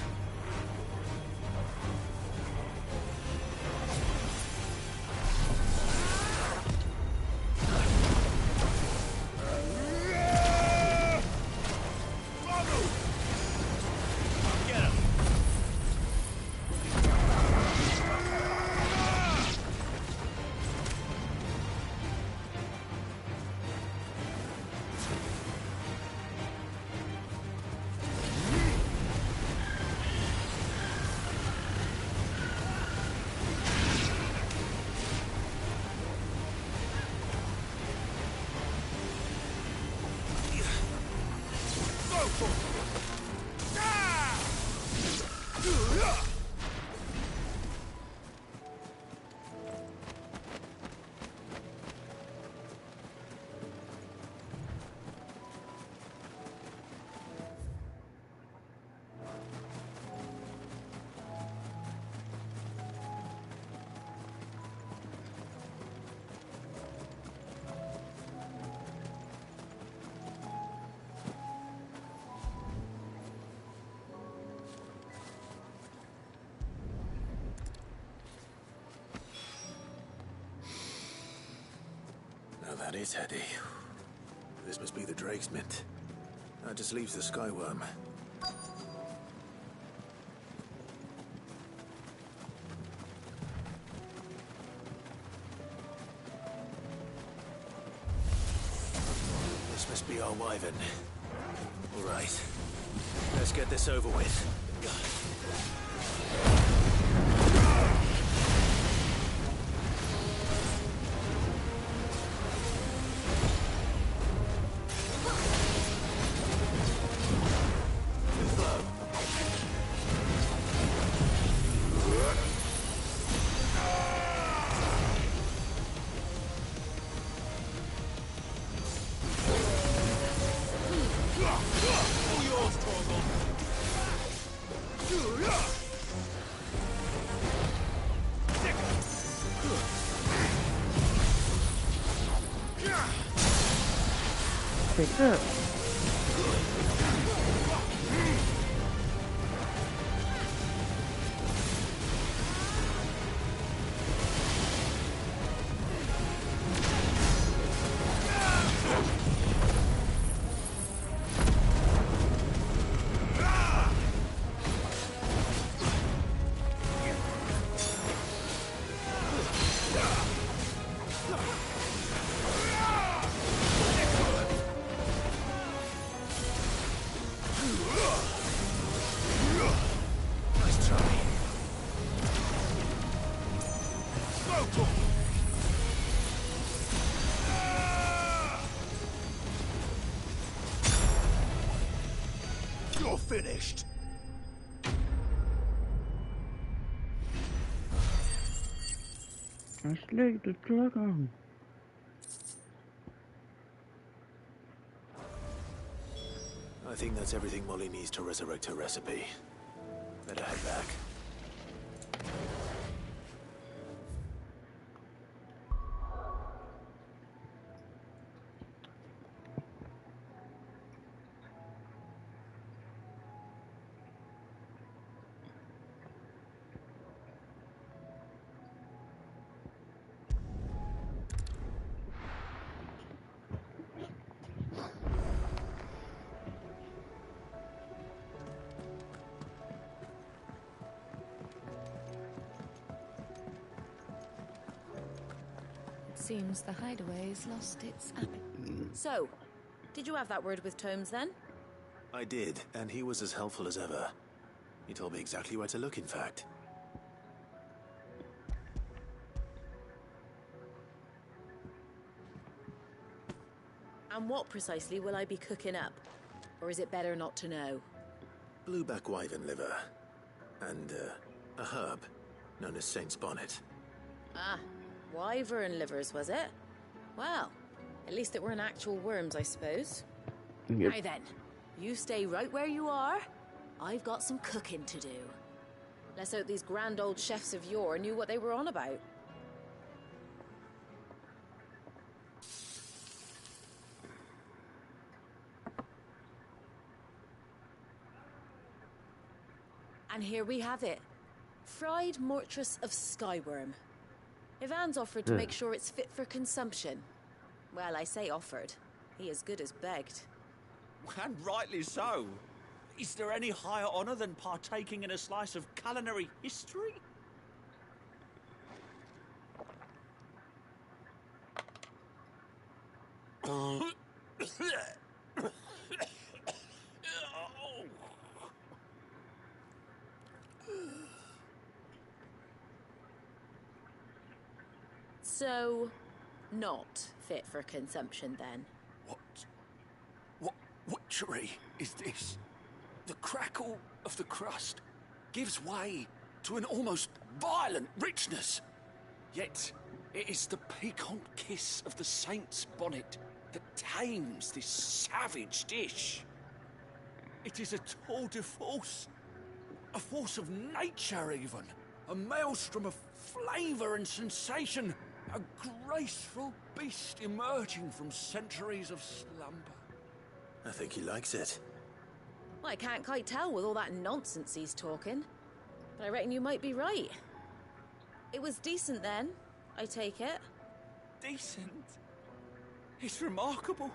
Now that is heady. This must be the Drake's Mint. That just leaves the Skyworm. This must be our Wyvern. All right. Let's get this over with. Picked up. You're finished. I slayed the dragon. I think that's everything Molly needs to resurrect her recipe. Better head back. Seems the hideaway's lost its appetite. So, did you have that word with Tomes then? I did, and he was as helpful as ever. He told me exactly where to look, in fact. And what precisely will I be cooking up? Or is it better not to know? Blueback wyvern liver. And, a herb known as Saint's Bonnet. Ah, wyvern livers, was it? Well, at least it weren't actual worms, I suppose. Yep. Now then, you stay right where you are. I've got some cooking to do. Let's hope these grand old chefs of yore knew what they were on about. And here we have it. Fried mortress of skyworm. Ivan's offered to make sure it's fit for consumption. Well, I say offered. He as good as begged. And rightly so. Is there any higher honor than partaking in a slice of culinary history? So, not fit for consumption then? What century is this? The crackle of the crust gives way to an almost violent richness. Yet, it is the piquant kiss of the saint's bonnet that tames this savage dish. It is a tour de force. A force of nature, even. A maelstrom of flavour and sensation. A graceful beast emerging from centuries of slumber. I think he likes it. Well, I can't quite tell with all that nonsense he's talking. But I reckon you might be right. It was decent then, I take it. Decent? It's remarkable.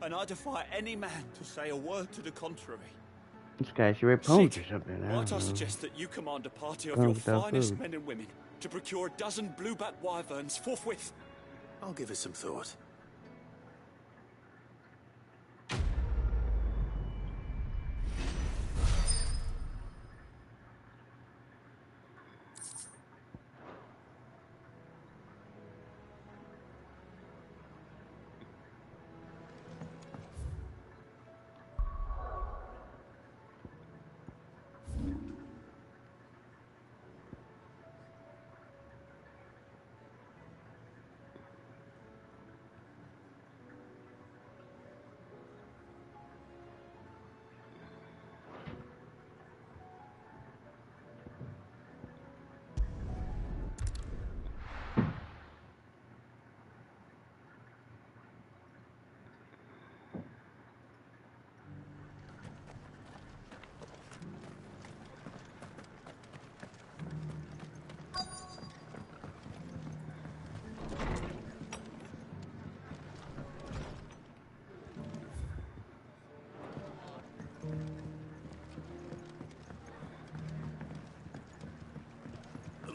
And I defy any man to say a word to the contrary. This guy should read poems or something. I Might don't I know. suggest that you command a party of Oh, your without finest food. men and women to procure a dozen blueback wyverns forthwith? I'll give it some thought.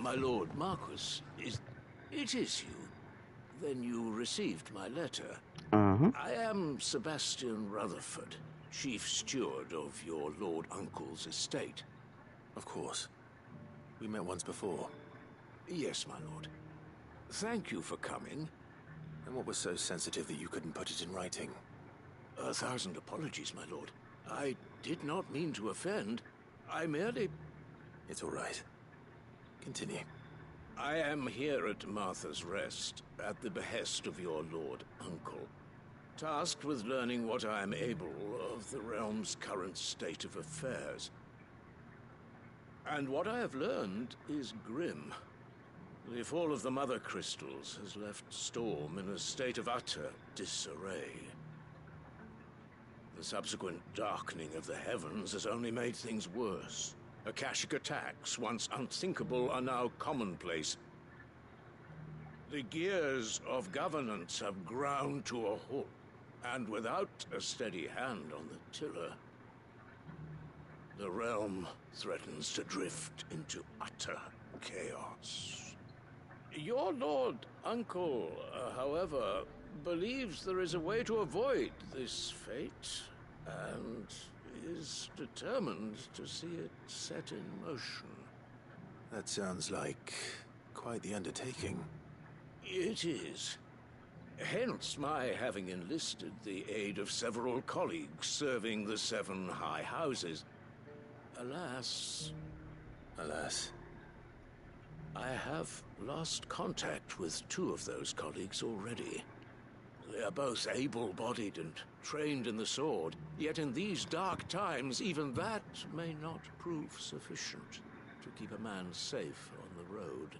My lord Marquis, it is you? Then you received my letter. Uh-huh. I am Sebastian Rutherford, chief steward of your lord uncle's estate. Of course. We met once before. Yes, my lord. Thank you for coming. And what was so sensitive that you couldn't put it in writing? 1,000 apologies, my lord. I did not mean to offend. I merely... It's all right. Continue. I am here at Martha's Rest, at the behest of your lord uncle, tasked with learning what I am able of the realm's current state of affairs. And what I have learned is grim. The fall of the Mother Crystals has left Storm in a state of utter disarray. The subsequent darkening of the heavens has only made things worse. Akashic attacks, once unthinkable, are now commonplace. The gears of governance have ground to a halt, and without a steady hand on the tiller, the realm threatens to drift into utter chaos. Your lord uncle, however, believes there is a way to avoid this fate, and is determined to see it set in motion. That sounds like quite the undertaking. It is. Hence my having enlisted the aid of several colleagues serving the 7 high houses. Alas, I have lost contact with 2 of those colleagues already. They are both able-bodied and trained in the sword, yet in these dark times, even that may not prove sufficient to keep a man safe on the road.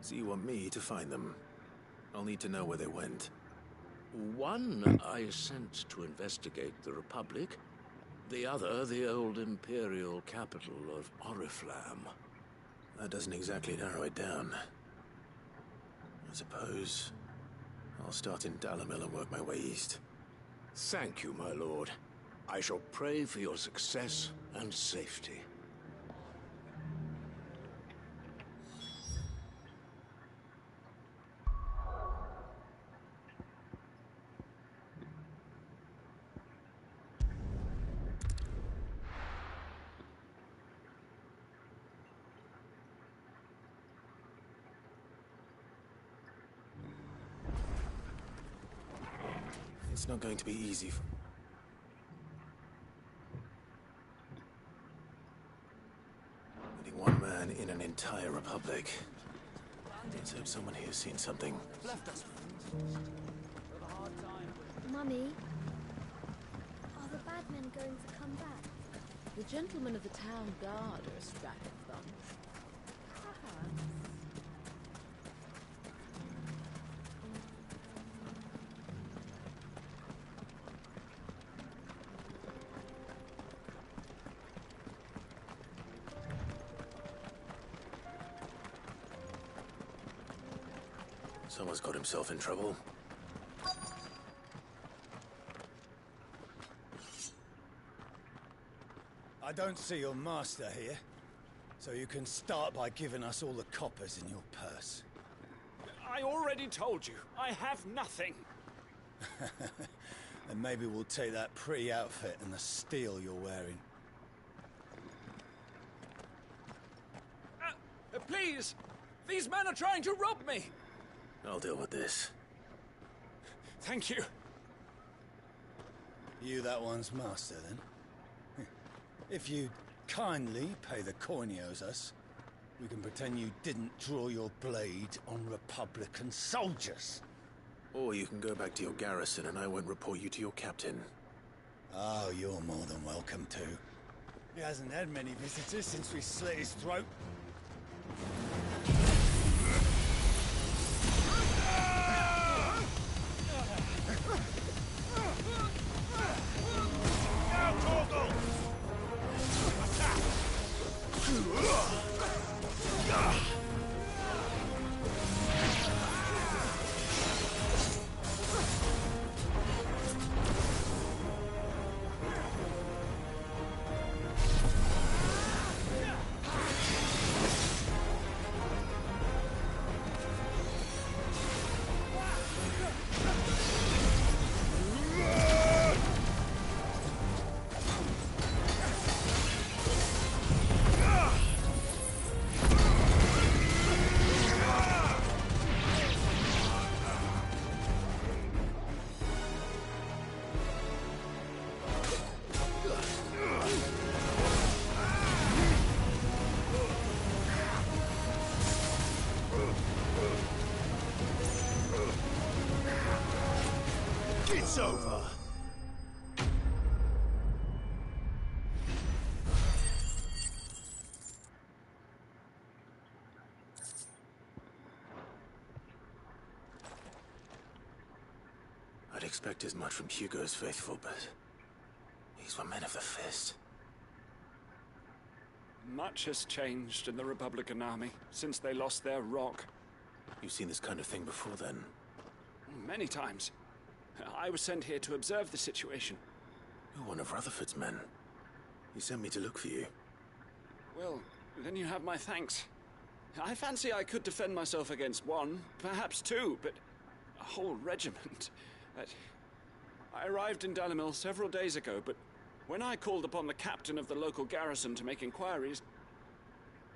So you want me to find them? I'll need to know where they went. One I sent to investigate the Republic, the other the old Imperial capital of Oriflamme. That doesn't exactly narrow it down. I suppose I'll start in Dalimil and work my way east. Thank you, my lord. I shall pray for your success and safety. It's not going to be easy. caravan in an entire republic. Let's hope someone here's seen something. Left us. Mummy, are the bad men going to come back? The gentlemen of the town guard are a strack of them. Perhaps. Someone's got himself in trouble. I don't see your master here, so you can start by giving us all the coppers in your purse. I already told you, I have nothing. And maybe we'll take that pretty outfit and the steel you're wearing. Please! These men are trying to rob me! I'll deal with this. Thank you. You that one's master, then? If you kindly pay the coin he owes us, we can pretend you didn't draw your blade on Republican soldiers. Or you can go back to your garrison and I won't report you to your captain. Oh, you're more than welcome to. He hasn't had many visitors since we slit his throat. It's over. I'd expect as much from Hugo's faithful, but these were men of the Fist. Much has changed in the Republican army since they lost their rock. You've seen this kind of thing before, then? Many times. I was sent here to observe the situation. You're one of Rutherford's men. He sent me to look for you. Well, then you have my thanks. I fancy I could defend myself against one, perhaps two, but a whole regiment. I arrived in Dalimil several days ago, but when I called upon the captain of the local garrison to make inquiries,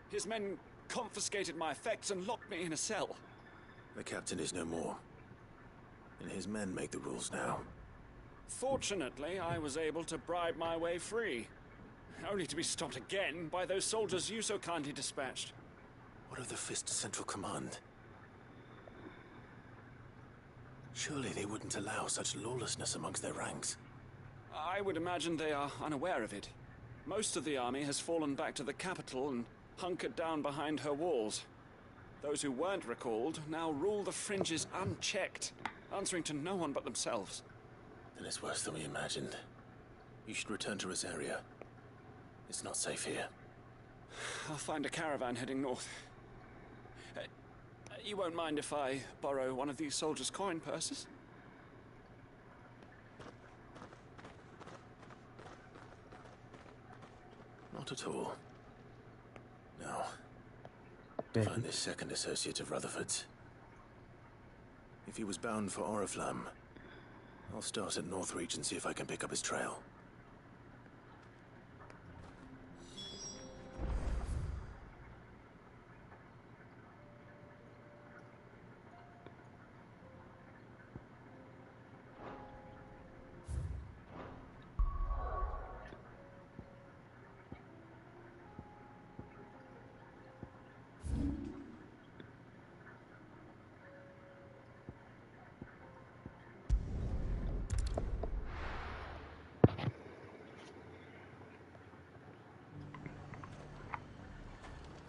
his men confiscated my effects and locked me in a cell. The captain is no more, and his men make the rules now. Fortunately, I was able to bribe my way free, only to be stopped again by those soldiers you so kindly dispatched. What of the Fist Central Command? Surely they wouldn't allow such lawlessness amongst their ranks. I would imagine they are unaware of it. Most of the army has fallen back to the capital and hunkered down behind her walls. Those who weren't recalled now rule the fringes unchecked, answering to no one but themselves. Then it's worse than we imagined. You should return to Rosaria. It's not safe here. I'll find a caravan heading north. You won't mind if I borrow one of these soldiers' coin purses? Not at all. Now, find this second associate of Rutherford's. If he was bound for Oriflamme, I'll start at Northreach and see if I can pick up his trail.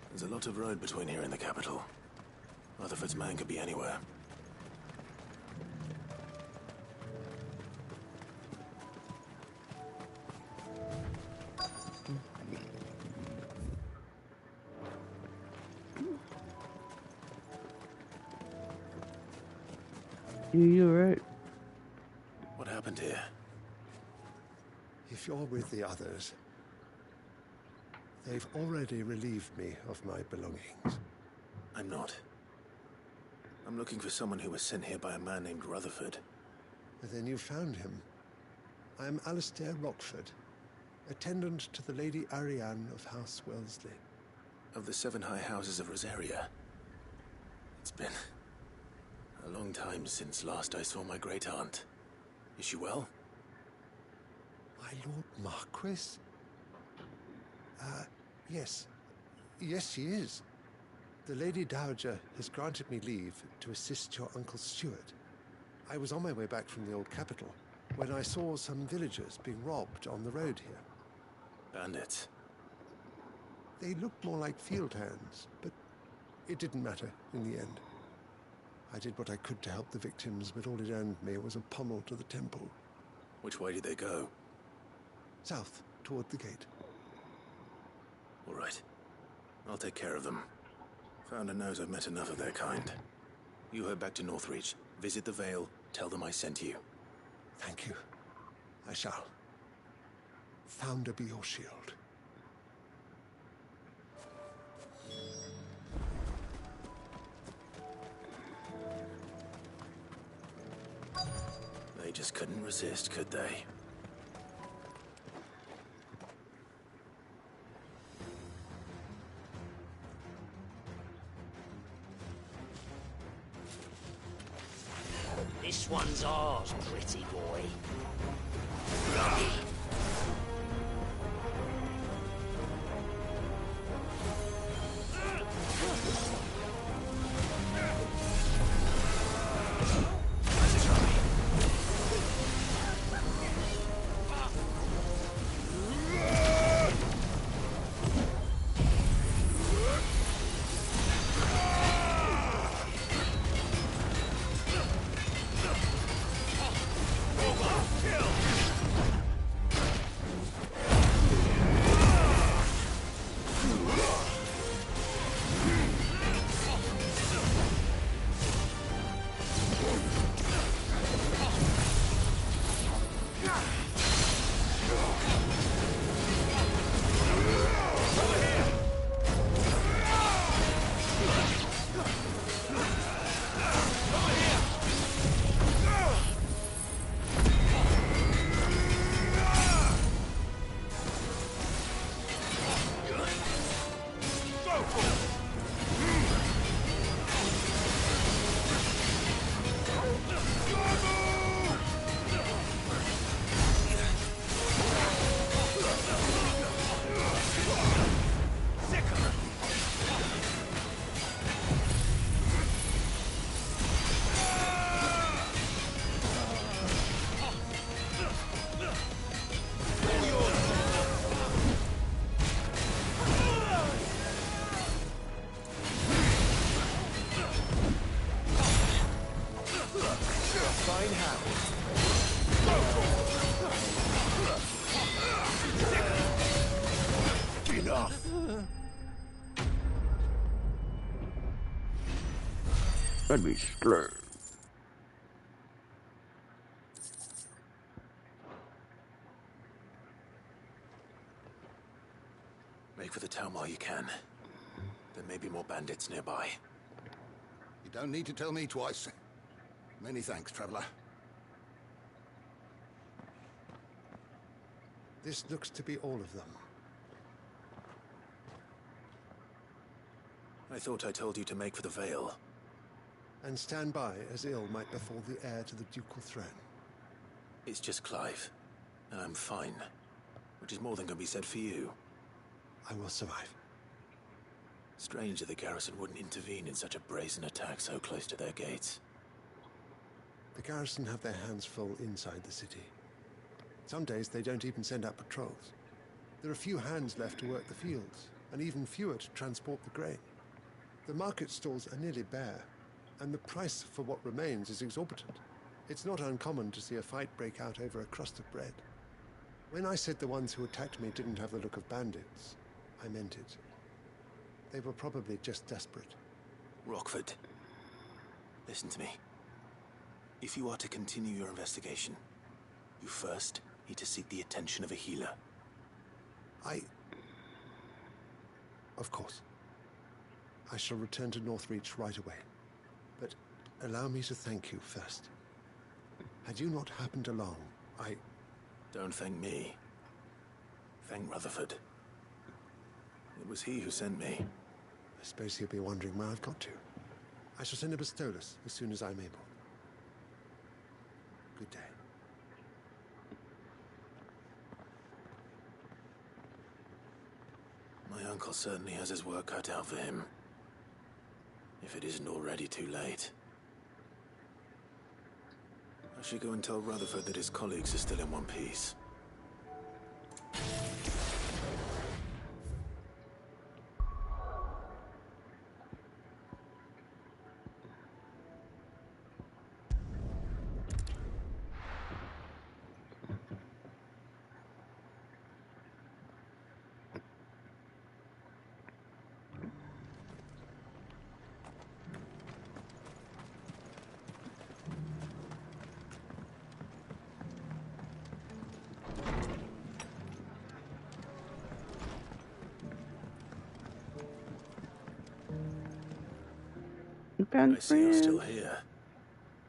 There's a lot of road between here and the capital. Rutherford's man could be anywhere. You're right. What happened here? If you're with the others, they've already relieved me of my belongings. I'm not. I'm looking for someone who was sent here by a man named Rutherford. Then you found him. I am Alistair Rockford, attendant to the Lady Ariane of House Wellesley. Of the 7 high houses of Rosaria. It's been a long time since last I saw my great-aunt. Is she well? My Lord Marquis? Yes. Yes, she is. The Lady Dowager has granted me leave to assist your Uncle Stuart. I was on my way back from the old capital when I saw some villagers being robbed on the road here. Bandits? They looked more like field hands, but it didn't matter in the end. I did what I could to help the victims, but all it earned me was a pommel to the temple. Which way did they go? South, toward the gate. All right. I'll take care of them. Founder knows I've met enough of their kind. You head back to Northreach, visit the Vale, tell them I sent you. Thank you. I shall. Founder be your shield. They just couldn't resist, could they? This one's ours, pretty boy. That'd be slurred. Make for the town while you can. There may be more bandits nearby. You don't need to tell me twice. Many thanks, traveler. This looks to be all of them. I thought I told you to make for the Vale. And stand by as ill might befall the heir to the ducal throne. It's just Clive, and I'm fine. Which is more than can be said for you. I will survive. Strange that the garrison wouldn't intervene in such a brazen attack so close to their gates. The garrison have their hands full inside the city. Some days they don't even send out patrols. There are few hands left to work the fields, and even fewer to transport the grain. The market stalls are nearly bare, and the price for what remains is exorbitant. It's not uncommon to see a fight break out over a crust of bread. When I said the ones who attacked me didn't have the look of bandits, I meant it. They were probably just desperate. Rockford, listen to me. If you are to continue your investigation, you first need to seek the attention of a healer. Of course. I shall return to Northreach right away. But allow me to thank you first. Had you not happened along, Don't thank me. Thank Rutherford. It was he who sent me. I suppose he'll be wondering where I've got to. I shall send a Bastolus as soon as I'm able. Good day. My uncle certainly has his work cut out for him. If it isn't already too late. I should go and tell Rutherford that his colleagues are still in one piece. I see you're still here.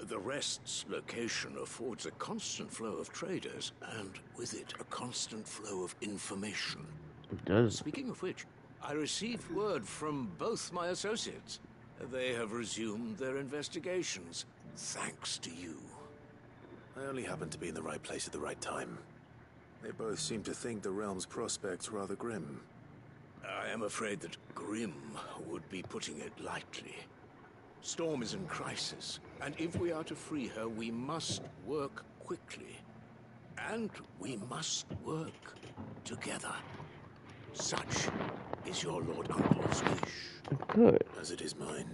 The Rest's location affords a constant flow of traders, and with it, a constant flow of information. It does. Speaking of which, I received word from both my associates. They have resumed their investigations, thanks to you. I only happened to be in the right place at the right time. They both seem to think the realm's prospects rather grim. I am afraid that grim would be putting it lightly. Storm is in crisis, and if we are to free her, we must work quickly. And we must work together. Such is your Lord Uncle's wish. Good. As it is mine.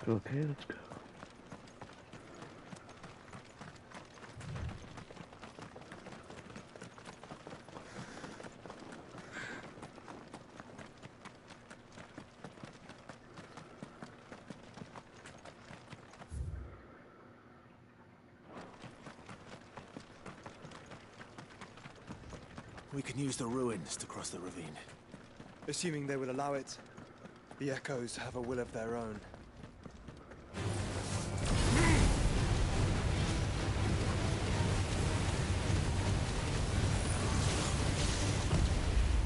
Okay, let's go. We can use the ruins to cross the ravine. Assuming they will allow it. The Echoes have a will of their own.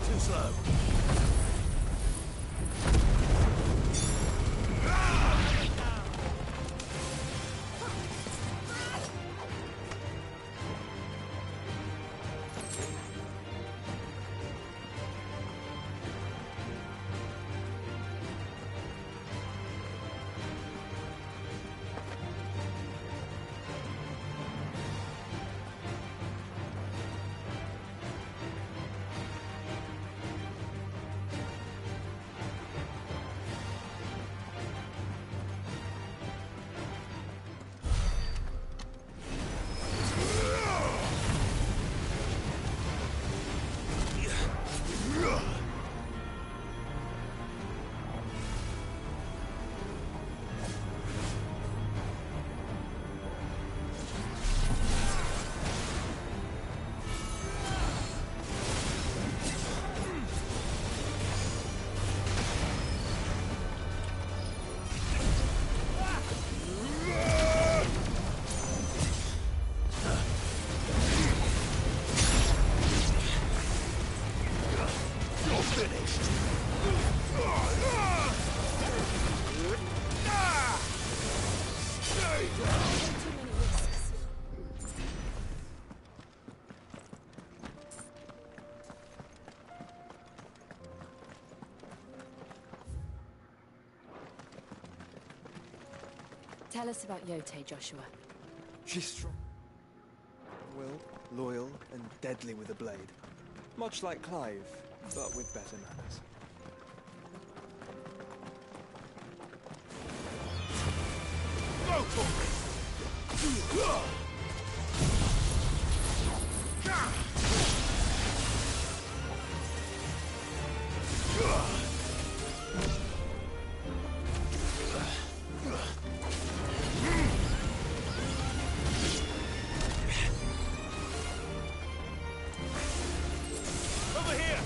Too slow. Tell us about Yote, Joshua. She's strong. Loyal, and deadly with a blade. Much like Clive, but with better manners. Go for it! Over here!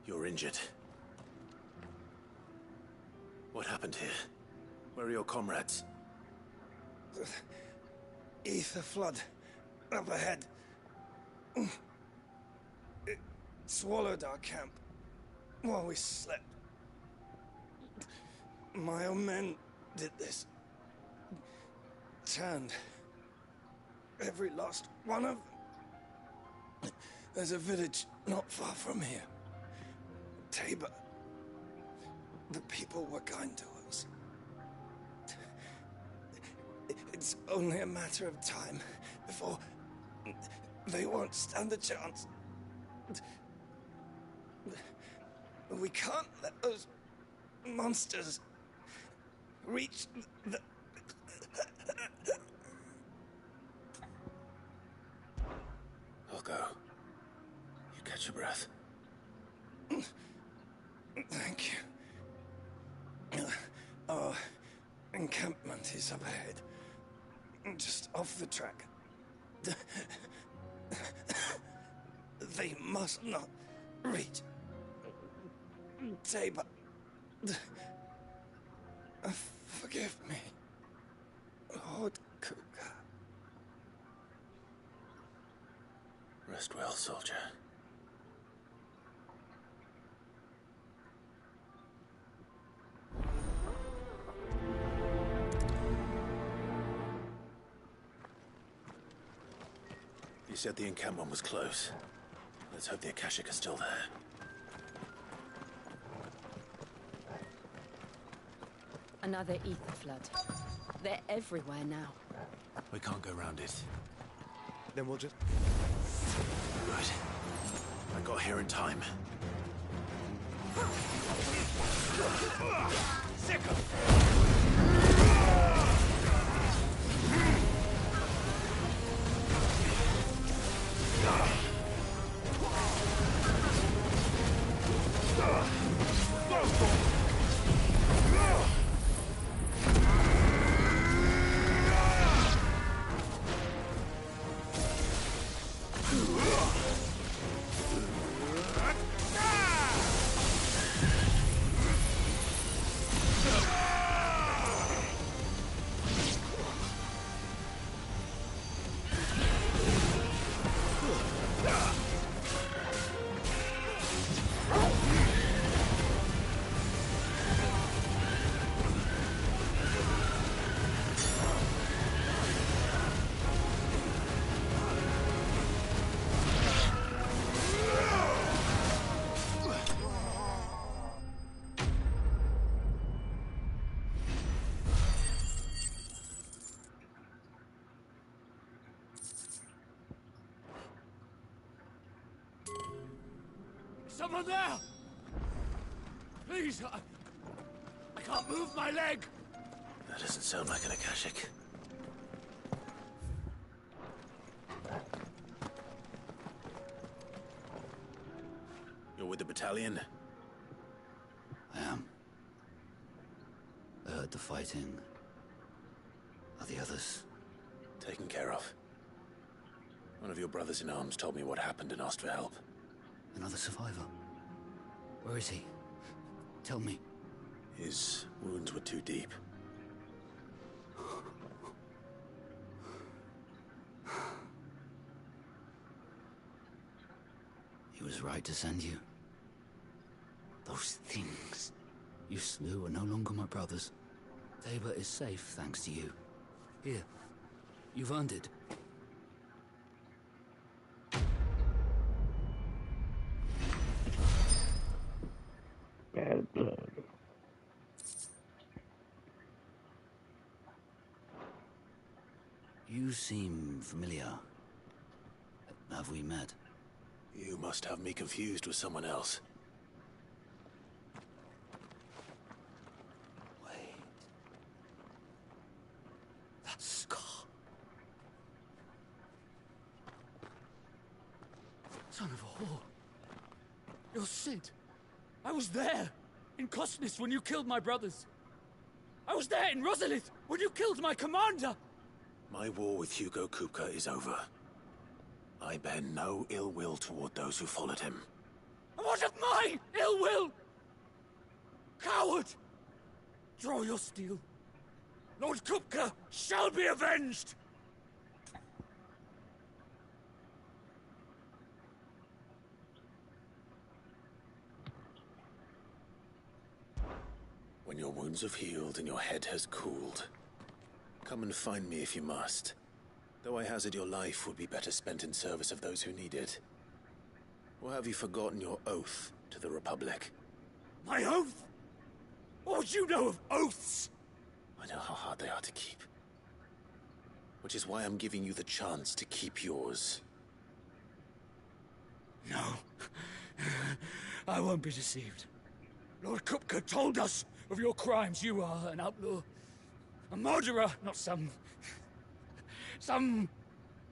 You're injured. What happened here? Where are your comrades? Ether flood. Up ahead. It swallowed our camp while we slept. My own men did this. Turned every last one of them. There's a village not far from here. Tabor. The people were kind to us. It's only a matter of time before they won't stand a chance. We can't let those monsters reach the... I'll go. You catch your breath. Thank you. Our encampment is up ahead. Just off the track. They must not reach Tabor. Forgive me, Lord Kuka. Rest well, soldier. He said the encampment was close. Let's hope the Akashic are still there. Another ether flood. They're everywhere now. We can't go round it. Then we'll just... Good. I got here in time. Someone there! Please, I can't move my leg! That doesn't sound like an Akashic. You're with the battalion? I am. I heard the fighting. Are the others? Taken care of. One of your brothers in arms told me what happened and asked for help. Another survivor? Where is he? Tell me. His wounds were too deep. He was right to send you. Those things you slew are no longer my brothers. Tabor is safe thanks to you. Here, you've earned it. Bad blood. You seem familiar. Have we met? You must have me confused with someone else. Wait. That scar. Son of a whore. You're Sid. I was there, in Cosnis, when you killed my brothers. I was there in Rosalith, when you killed my commander. My war with Hugo Kupka is over. I bear no ill will toward those who followed him. And what of my ill will? Coward! Draw your steel. Lord Kupka shall be avenged! When your wounds have healed and your head has cooled, come and find me if you must. Though I hazard your life would be better spent in service of those who need it. Or have you forgotten your oath to the Republic? My oath? What would you know of oaths? I know how hard they are to keep. Which is why I'm giving you the chance to keep yours. No. I won't be deceived. Lord Kupka told us of your crimes. You are an outlaw. A murderer, not some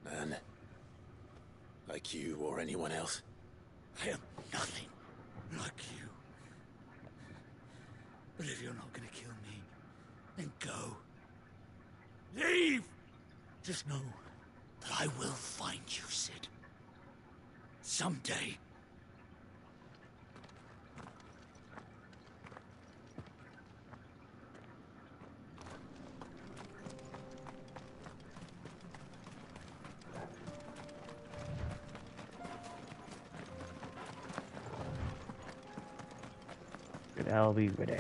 man. Like you or anyone else. I am nothing like you. But if you're not gonna kill me, then go. Leave! Just know that I will find you, Sid. Someday. And I'll be ready.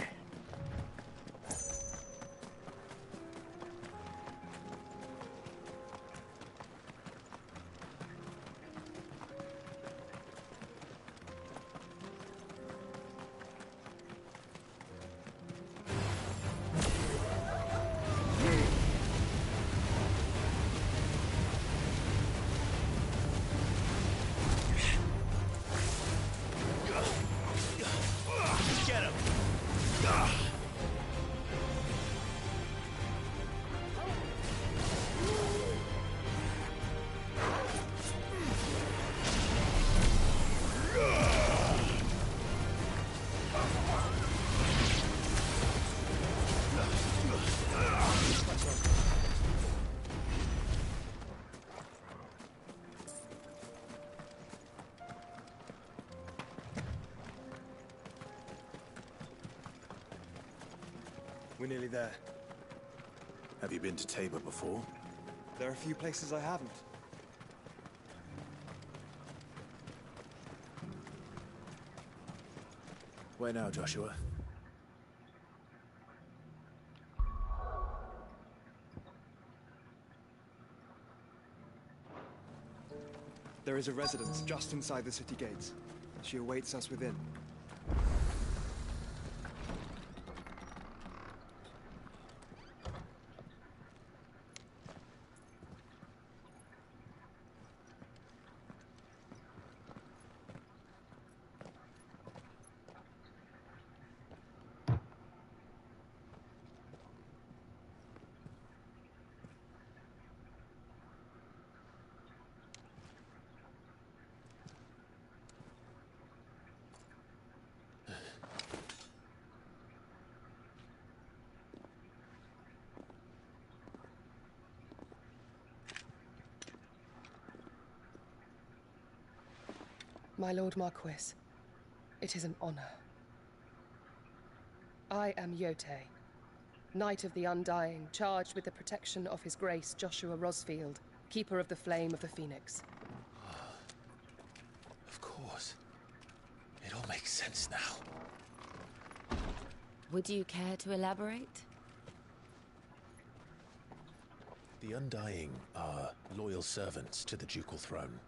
We're nearly there. Have you been to Tabor before? There are a few places I haven't. Where now, Joshua? There is a residence just inside the city gates. She awaits us within. My Lord Marquis, it is an honor. I am Yotei, Knight of the Undying, charged with the protection of His Grace Joshua Rosfield, Keeper of the Flame of the Phoenix. Of course. It all makes sense now. Would you care to elaborate? The Undying are loyal servants to the ducal throne.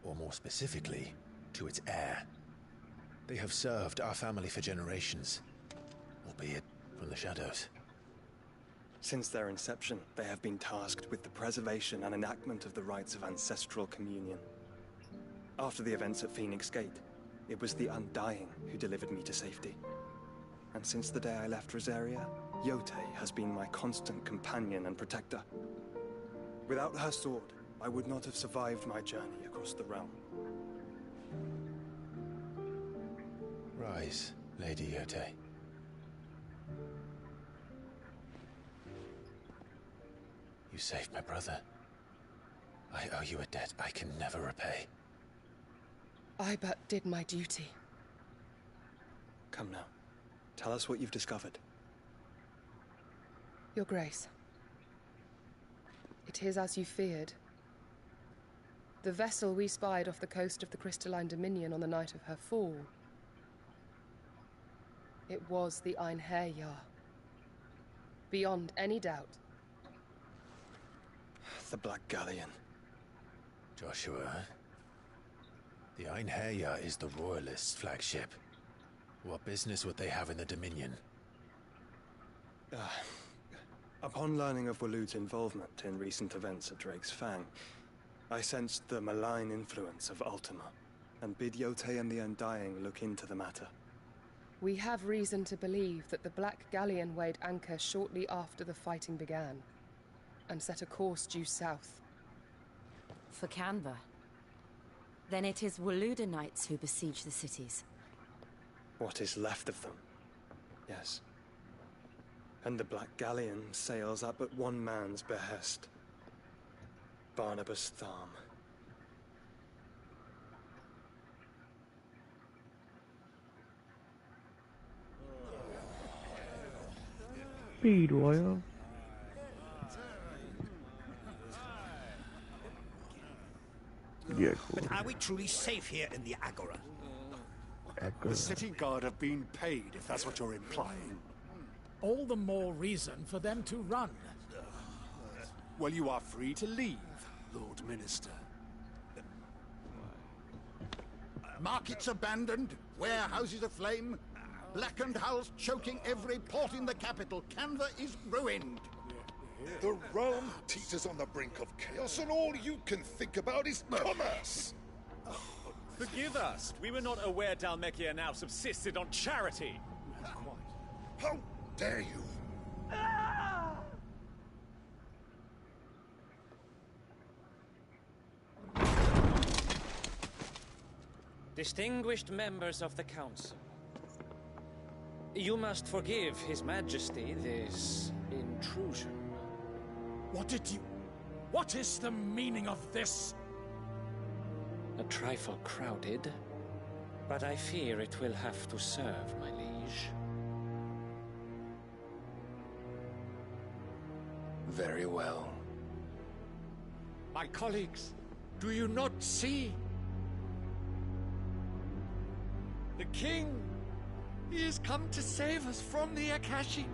Or more specifically, to its heir. They have served our family for generations, albeit from the shadows. Since their inception, they have been tasked with the preservation and enactment of the rites of ancestral communion. After the events at Phoenix Gate, it was the Undying who delivered me to safety. And since the day I left Rosaria, Yotei has been my constant companion and protector. Without her sword, I would not have survived my journey across the realm. Rise, Lady Yotei. You saved my brother. I owe you a debt I can never repay. I but did my duty. Come now. Tell us what you've discovered. Your Grace. It is as you feared. The vessel we spied off the coast of the Crystalline Dominion on the night of her fall. It was the Einherjar. Beyond any doubt. The Black Galleon. Joshua, the Einherjar is the Royalists' flagship. What business would they have in the Dominion? Upon learning of Waloed's involvement in recent events at Drake's Fang, I sensed the malign influence of Ultima, and bid Yotei and the Undying look into the matter. We have reason to believe that the Black Galleon weighed anchor shortly after the fighting began, and set a course due south. For Canva. Then it is Waloed Knights who besiege the cities. What is left of them? Yes. And the Black Galleon sails at but one man's behest. Barnabas Tharm. Speed oil. Yeah, cool. But are we truly safe here in the Agora? The city guard have been paid, if that's what you're implying. All the more reason for them to run. Well, you are free to leave, Lord Minister. Markets abandoned, warehouses aflame, blackened hulls choking every port in the capital. Canva is ruined. The realm teeters on the brink of chaos, and all you can think about is commerce! Forgive us. We were not aware Dhalmekia now subsisted on charity. How dare you? Distinguished members of the Council, you must forgive His Majesty this intrusion. What is the meaning of this? A trifle crowded, but I fear it will have to serve, my liege. Very well. My colleagues, do you not see? The king! He has come to save us from the Akashic!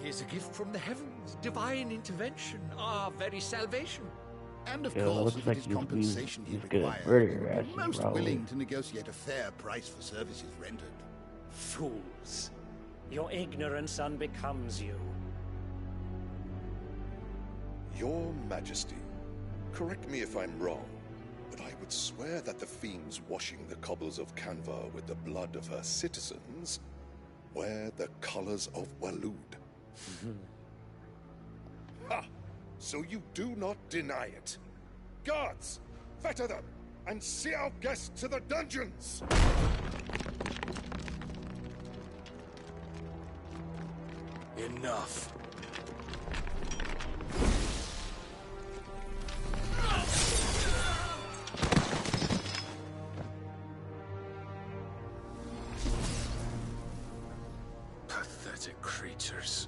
He is a gift from the heavens, divine intervention, our very salvation. And of Yeah, course, looks if like it is he's- compensation he he's gonna requires, murder he your would ass, be most probably. willing to negotiate a fair price for services rendered. Fools. Your ignorance unbecomes you. Your Majesty, correct me if I'm wrong, but I would swear that the fiends washing the cobbles of Canva with the blood of her citizens wear the colors of Waloed. Ha! So you do not deny it. Guards, fetter them, and see our guests to the dungeons! Enough. Pathetic creatures.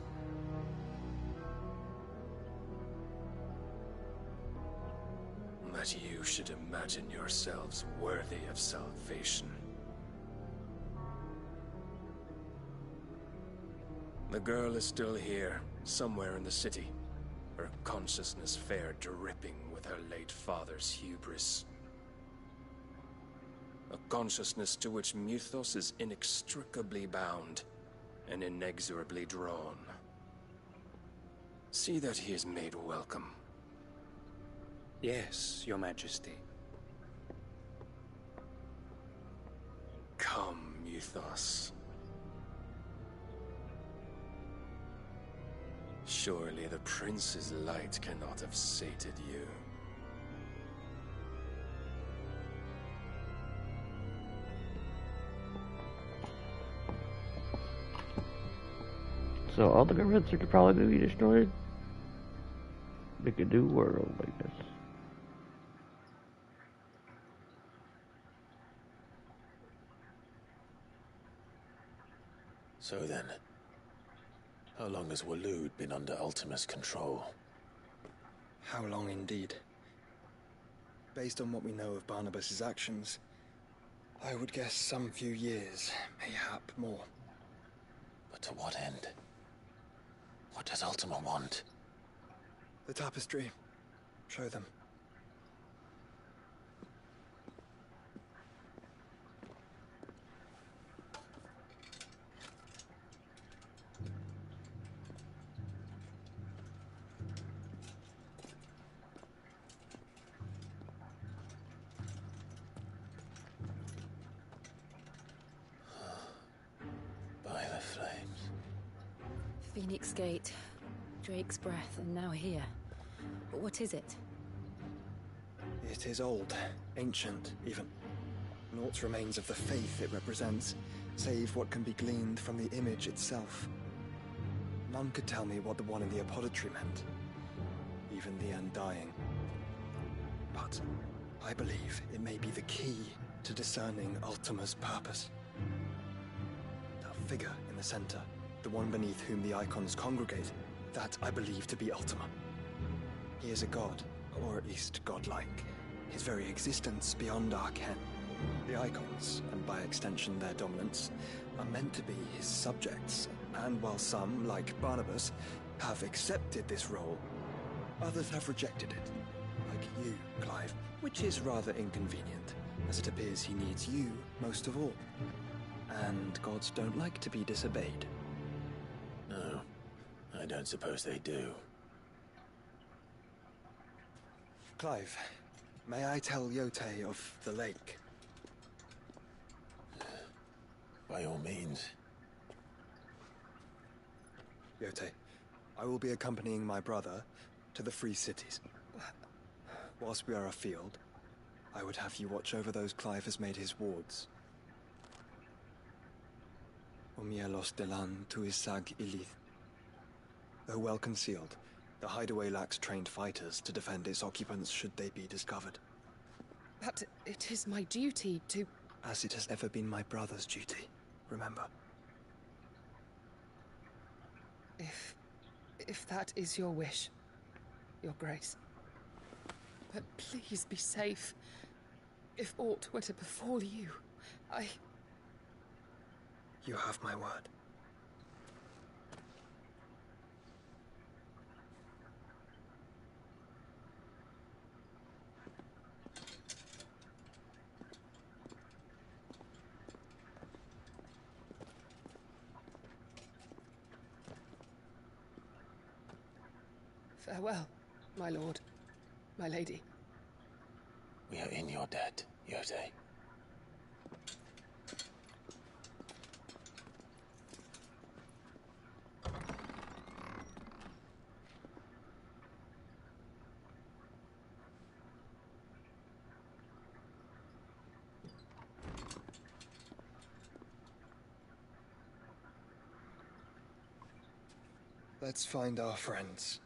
That you should imagine yourselves worthy of salvation. The girl is still here, somewhere in the city. Her consciousness fair dripping with her late father's hubris. A consciousness to which Mythos is inextricably bound and inexorably drawn. See that he is made welcome. Yes, Your Majesty. Come, Mythos. Surely the prince's light cannot have sated you. So all the governments are probably going to be destroyed? Make a new world, I guess. So then, how long has Waloed been under Ultima's control? How long indeed? Based on what we know of Barnabas's actions, I would guess some few years, mayhap more. But to what end? What does Ultima want? The tapestry. Show them. By the flames. Phoenix Gate, Drake's Breath, and now here. But what is it? It is old, ancient, even. Naught remains of the faith it represents, save what can be gleaned from the image itself. None could tell me what the one in the apothecary meant, even the Undying. But I believe it may be the key to discerning Ultima's purpose. That figure in the center, the one beneath whom the icons congregate, that I believe to be Ultima. He is a god, or at least godlike. His very existence beyond our ken. The icons, and by extension their dominance, are meant to be his subjects, and while some, like Barnabas, have accepted this role, others have rejected it. Like you, Clive, which is rather inconvenient, as it appears he needs you most of all. And gods don't like to be disobeyed. No, I don't suppose they do. Clive, may I tell Yote of the lake? By all means. Yote, I will be accompanying my brother to the Free Cities. Whilst we are afield, I would have you watch over those Clive has made his wards. Umielos delan tuisag ilith. Though well concealed, the hideaway lacks trained fighters to defend its occupants should they be discovered. But it is my duty to... As it has ever been my brother's duty, remember? If that is your wish, Your Grace. But please be safe. If aught were to befall you, You have my word. Farewell, my lord, my lady. We are in your debt, Yode. Let's find our friends.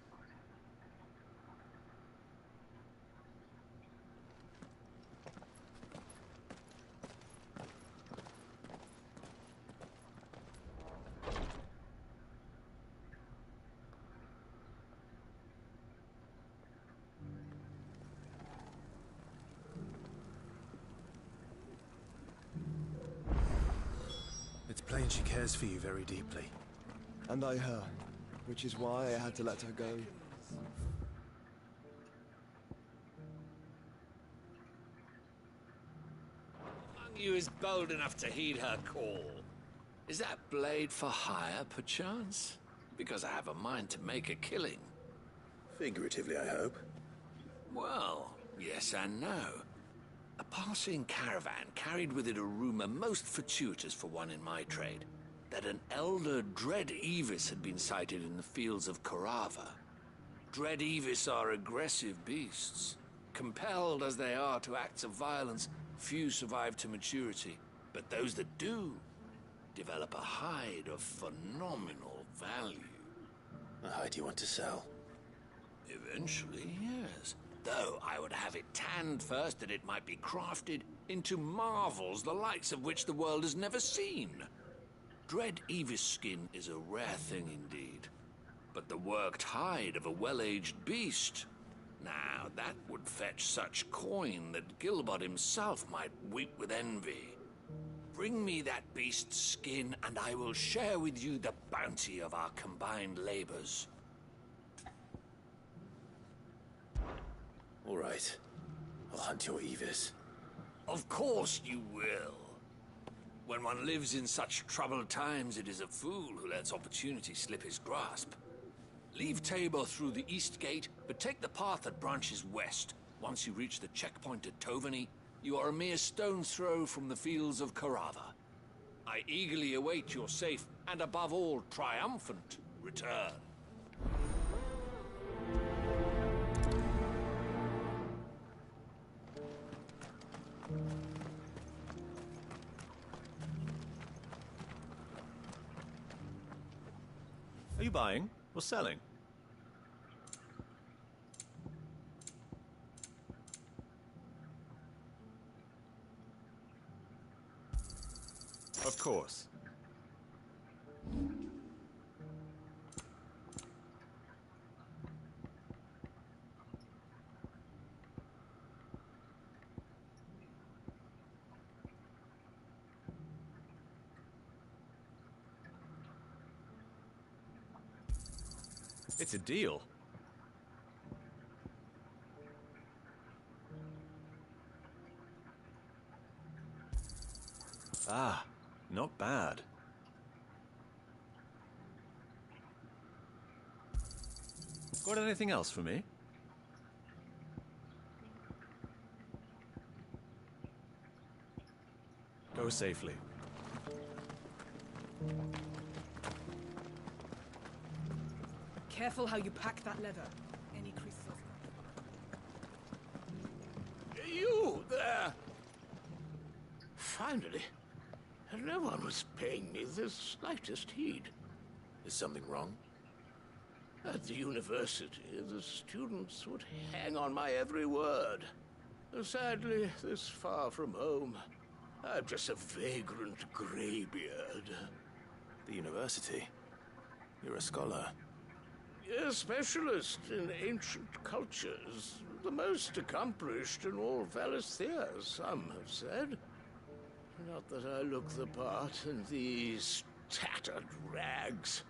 It's plain she cares for you very deeply. And I her, which is why I had to let her go. Among you is bold enough to heed her call. Is that blade for hire, perchance? Because I have a mind to make a killing. Figuratively, I hope. Well, yes and no. A passing caravan carried with it a rumor most fortuitous for one in my trade, that an elder Dread Evis had been sighted in the fields of Korava. Dread Evis are aggressive beasts. Compelled as they are to acts of violence, few survive to maturity, but those that do develop a hide of phenomenal value. A hide you want to sell? Eventually, yes. Though I would have it tanned first that it might be crafted into marvels the likes of which the world has never seen. Dread Evis skin is a rare thing indeed, but the worked hide of a well-aged beast, now that would fetch such coin that Gilbert himself might weep with envy. Bring me that beast's skin, and I will share with you the bounty of our combined labors. All right. I'll hunt your Evis. Of course you will. When one lives in such troubled times, it is a fool who lets opportunity slip his grasp. Leave Tabor through the east gate, but take the path that branches west. Once you reach the checkpoint at Tovany, you are a mere stone's throw from the fields of Korava. I eagerly await your safe, and above all, triumphant return. Are you buying or selling? Of course. It's a deal. Ah, not bad. Got anything else for me? Go safely. Careful how you pack that leather. Any creases. You there! Finally. No one was paying me the slightest heed. Is something wrong? At the university, the students would hang on my every word. Sadly, this far from home, I'm just a vagrant greybeard. The university? You're a scholar. A specialist in ancient cultures. The most accomplished in all Valisthea, some have said. Not that I look the part in these tattered rags.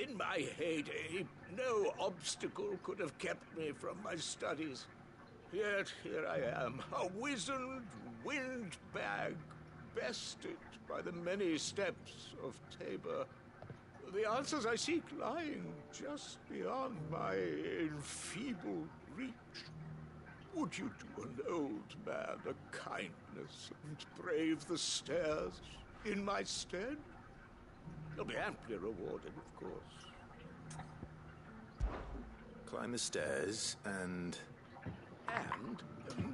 In my heyday, no obstacle could have kept me from my studies. Yet here I am, a wizened windbag, bested by the many steps of Tabor. The answers I seek lying just beyond my enfeebled reach. Would you do an old man a kindness and brave the stairs in my stead? You'll be amply rewarded, of course. Climb the stairs and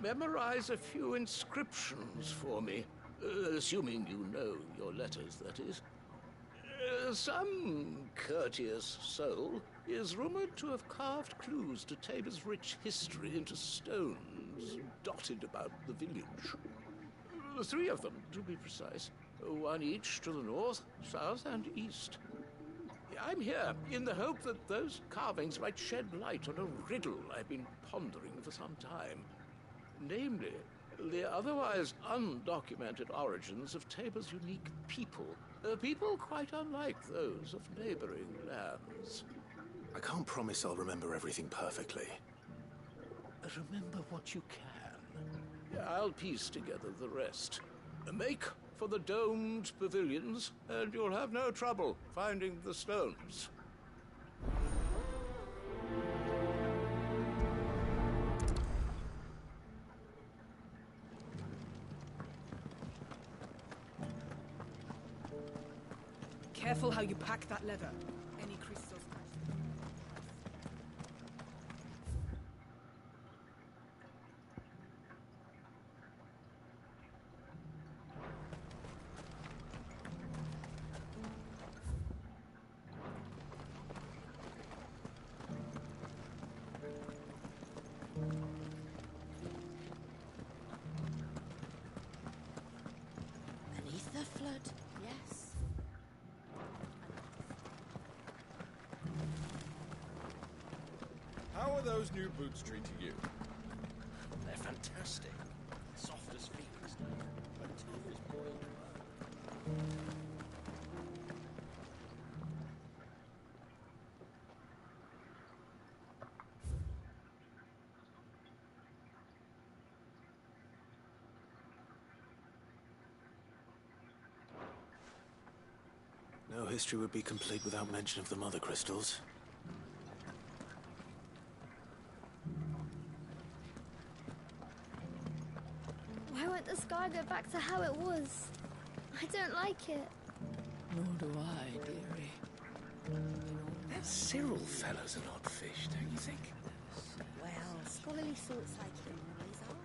memorize a few inscriptions for me. Assuming you know your letters, that is. Some courteous soul is rumored to have carved clues to Tabor's rich history into stones dotted about the village. 3 of them, to be precise. 1 each to the north, south, and east. I'm here in the hope that those carvings might shed light on a riddle I've been pondering for some time. Namely, the otherwise undocumented origins of Tabor's unique people. People quite unlike those of neighboring lands. I can't promise I'll remember everything perfectly. Remember what you can. I'll piece together the rest. Make for the domed pavilions, and you'll have no trouble finding the stones. Careful how you pack that leather. Any crystals. Beneath the flood, yes. How are those new boots treating you? They're fantastic. Soft as phoenix down, but tough as boiled mud. No history would be complete without mention of the Mother Crystals. Why won't the sky go back to how it was? I don't like it. Nor do I, dearie. That Cyril fellow's an odd fish, don't you think? Well, scholarly sorts like him always are.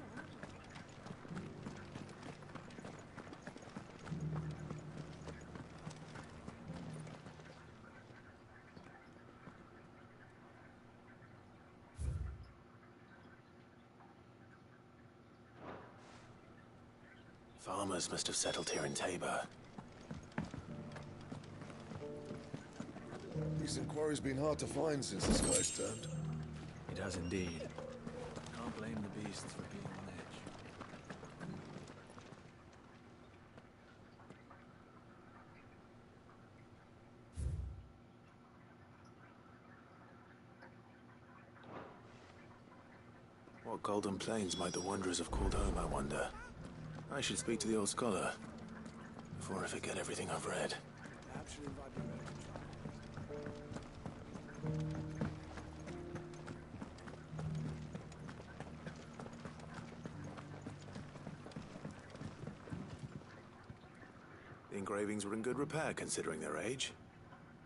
Farmers must have settled here in Tabor. Decent quarry's been hard to find since the sky's turned. It has indeed. Can't blame the beasts for being on edge. What golden plains might the wanderers have called home, I wonder? I should speak to the old scholar before I forget everything I've read. Perhaps you'll invite me back to try. The engravings were in good repair considering their age.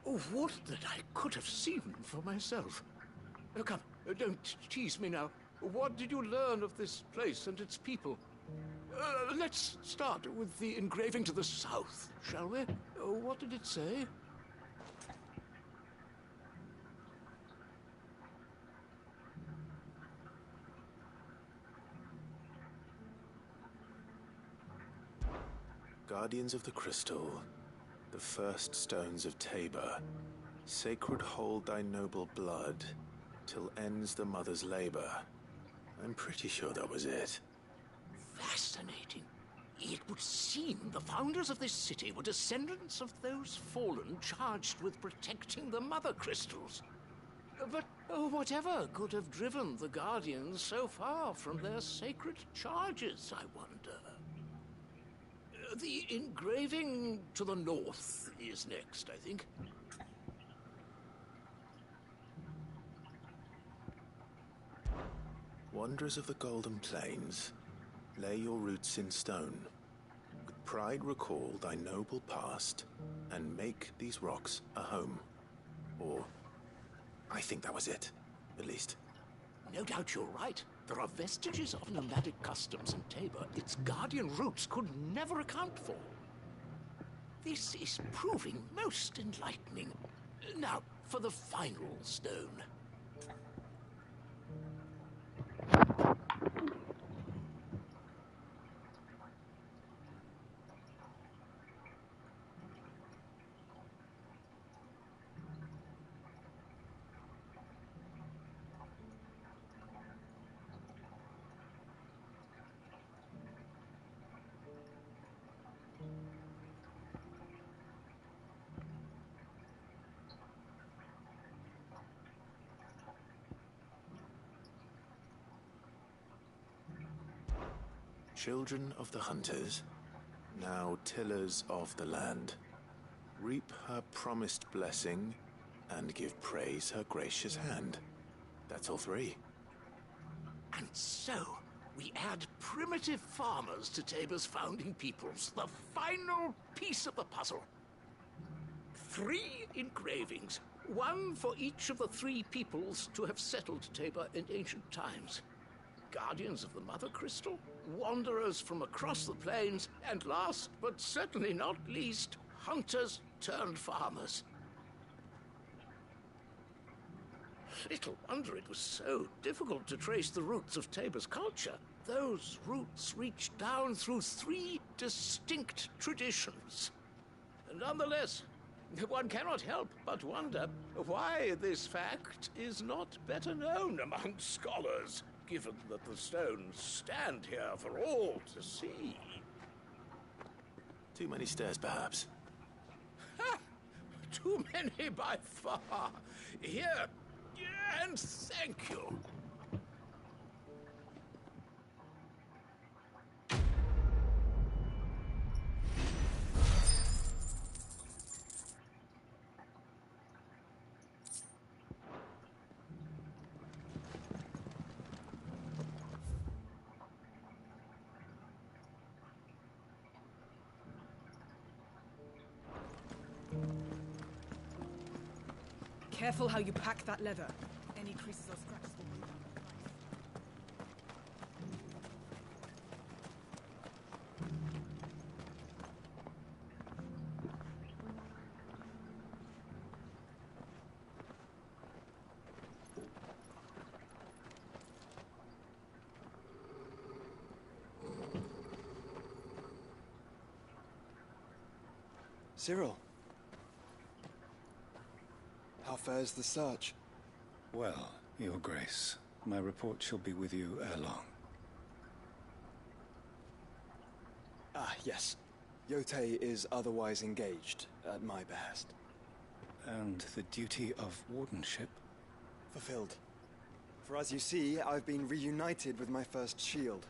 Oh, what that I could have seen for myself. Come, don't tease me now. What did you learn of this place and its people? Let's start with the engraving to the south, shall we? What did it say? Guardians of the Crystal, the first stones of Tabor, sacred hold thy noble blood, till ends the mother's labor. I'm pretty sure that was it. Fascinating. It would seem the founders of this city were descendants of those fallen charged with protecting the Mother Crystals. But whatever could have driven the Guardians so far from their sacred charges, I wonder? The engraving to the north is next, I think. Wanderers of the Golden Plains, lay your roots in stone. With pride recall thy noble past, and make these rocks a home. Or, I think that was it, at least. No doubt you're right. There are vestiges of nomadic customs in Tabor its guardian roots could never account for. This is proving most enlightening. Now, for the final stone. Children of the Hunters, now tillers of the land, reap her promised blessing and give praise her gracious hand. That's all three. And so, we add primitive farmers to Tabor's founding peoples, the final piece of the puzzle. 3 engravings, one for each of the 3 peoples to have settled Tabor in ancient times. Guardians of the Mother Crystal, wanderers from across the plains, and last but certainly not least, hunters turned farmers. Little wonder it was so difficult to trace the roots of Tabor's culture. Those roots reach down through 3 distinct traditions. Nonetheless, one cannot help but wonder why this fact is not better known among scholars, given that the stones stand here for all to see. Too many stairs, perhaps. Ha! Too many by far. Here, and thank you. Careful how you pack that leather. Any creases or scratches will bring down the Cyril. How fares the search? Well, Your Grace, my report shall be with you ere long. Ah, yes. Yotei is otherwise engaged, at my behest. And the duty of wardenship? Fulfilled. For as you see, I've been reunited with my first shield.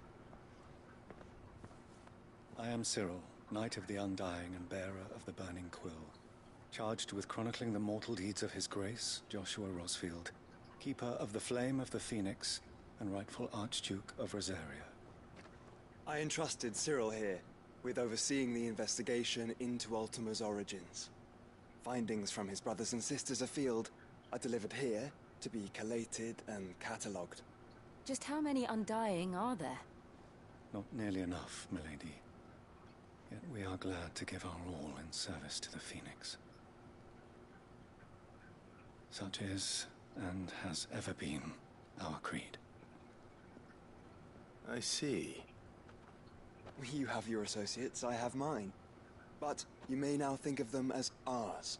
I am Cyril, Knight of the Undying and bearer of the Burning Quill, charged with chronicling the mortal deeds of His Grace, Joshua Rosfield, Keeper of the Flame of the Phoenix, and rightful Archduke of Rosaria. I entrusted Cyril here with overseeing the investigation into Ultima's origins. Findings from his brothers and sisters afield are delivered here to be collated and catalogued. Just how many Undying are there? Not nearly enough, milady. Yet we are glad to give our all in service to the Phoenix. Such is, and has ever been, our creed. I see. You have your associates, I have mine. But you may now think of them as ours.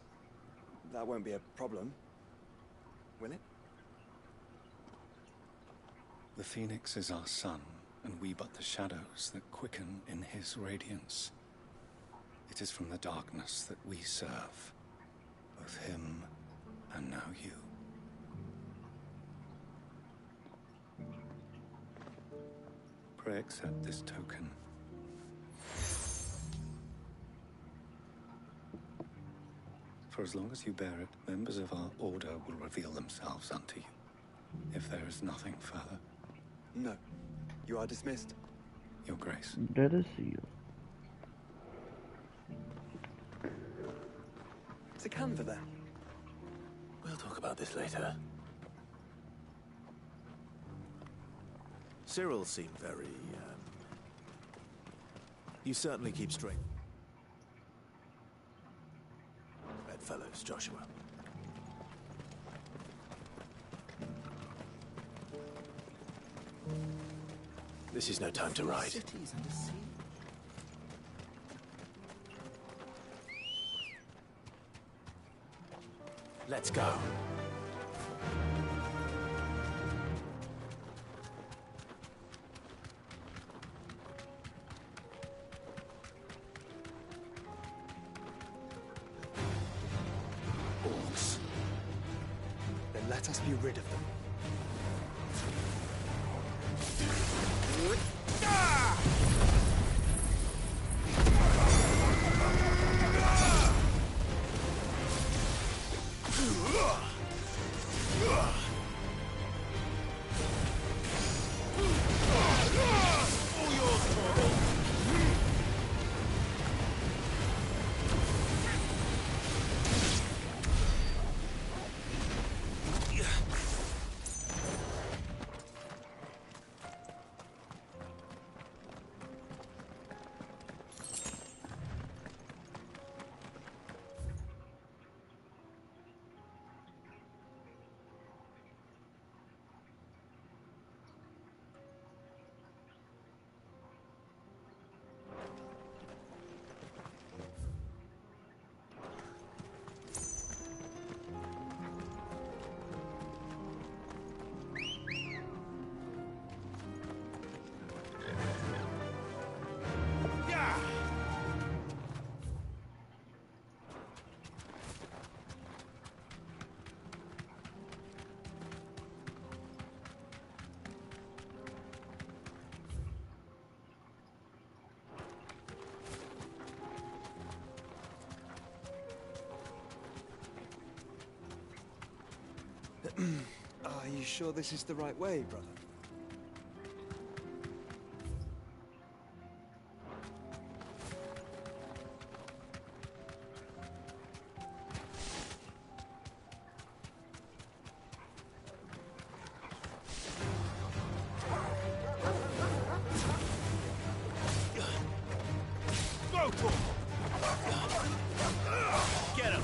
That won't be a problem, will it? The Phoenix is our sun, and we but the shadows that quicken in his radiance. It is from the darkness that we serve, both him and now you. Pray accept this token. For as long as you bear it, members of our order will reveal themselves unto you, if there is nothing further. No. You are dismissed. Your Grace. Let us see you. It's a Canva there. We'll talk about this later. Cyril seemed very, You certainly keep straight. Bedfellows, Joshua. This is no time to ride. Cities and a sea. Let's go. Orcs. Then let us be rid of them. Are you sure this is the right way, brother? Go for it! Get him!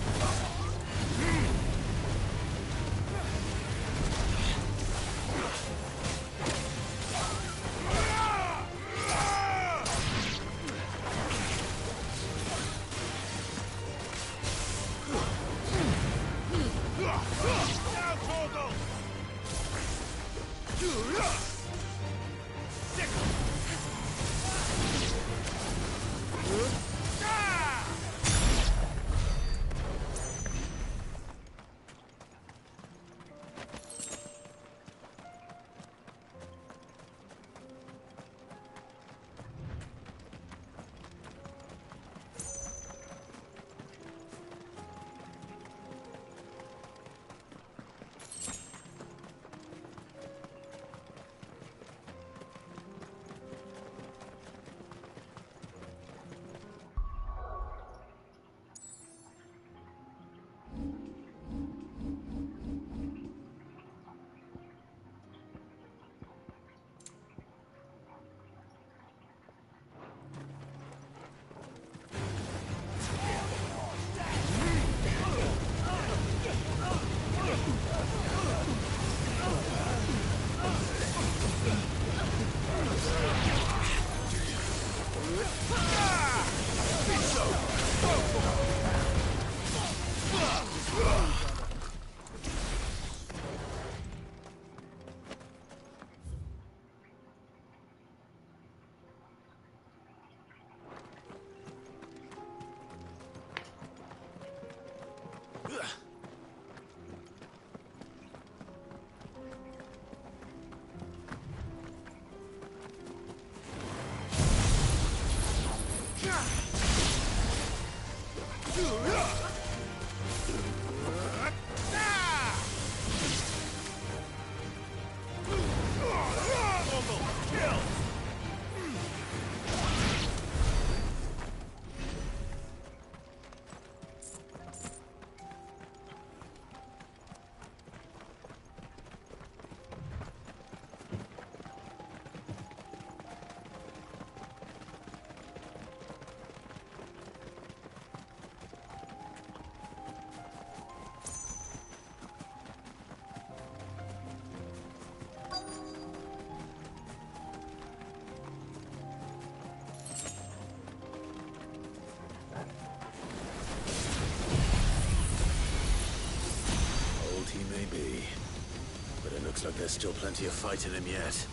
Looks like there's still plenty of fight in him yet.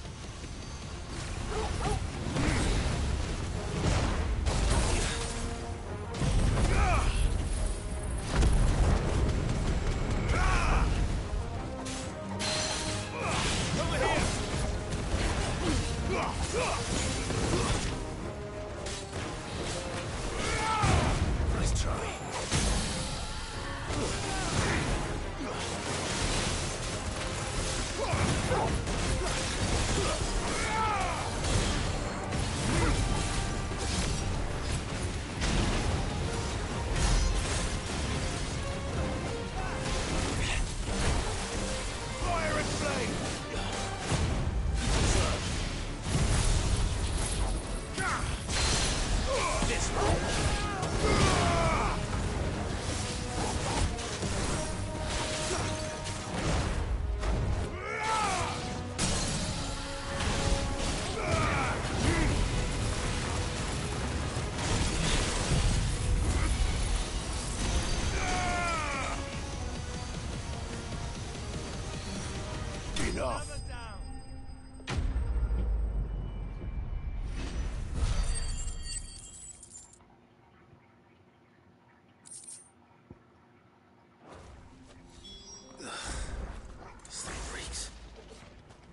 Nice try.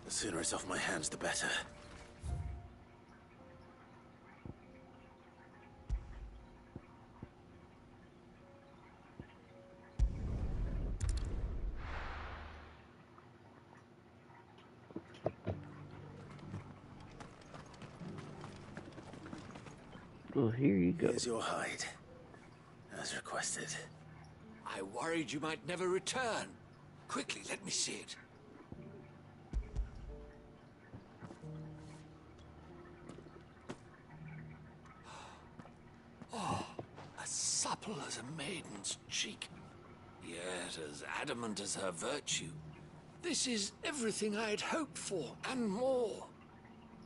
The sooner it's off my hands, the better. Well, here you go. Here's your hide, as requested. I worried you might never return. Quickly, let me see it. Oh, as supple as a maiden's cheek, yet as adamant as her virtue. This is everything I had hoped for, and more.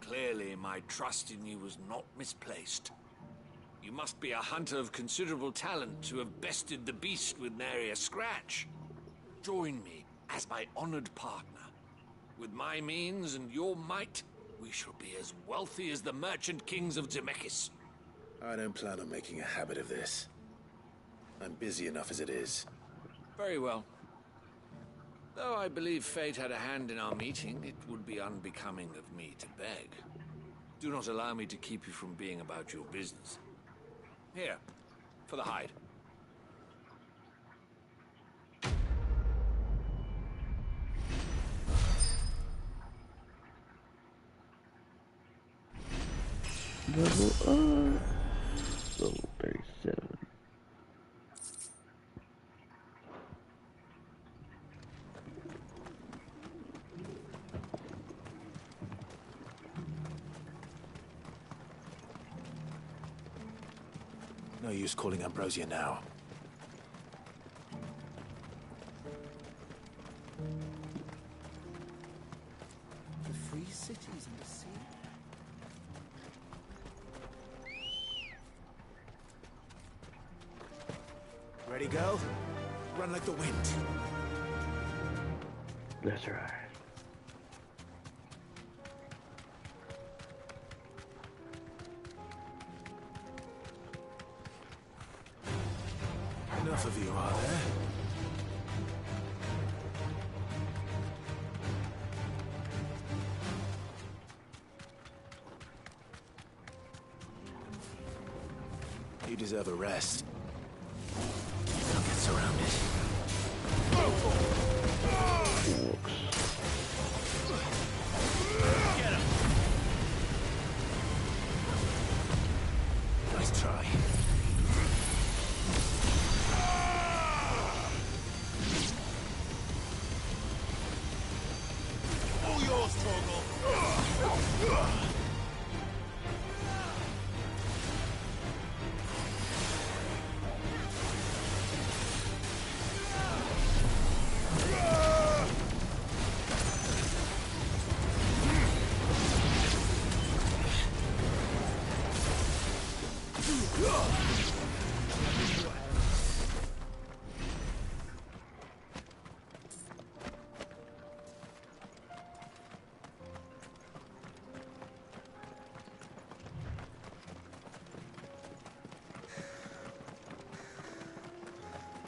Clearly, my trust in you was not misplaced. You must be a hunter of considerable talent to have bested the beast with nary a scratch. Join me as my honored partner. With my means and your might, we shall be as wealthy as the merchant kings of Zemeckis. I don't plan on making a habit of this. I'm busy enough as it is. Very well. Though I believe fate had a hand in our meeting, it would be unbecoming of me to beg. Do not allow me to keep you from being about your business. Here, for the hide. Level up. So 37. No use calling Ambrosia now. The free cities and the sea. Ready, girl? Run like the wind. That's right. Enough of you, are there? You deserve a rest. Don't get surrounded. Get him! Nice try. All yours, Torgal.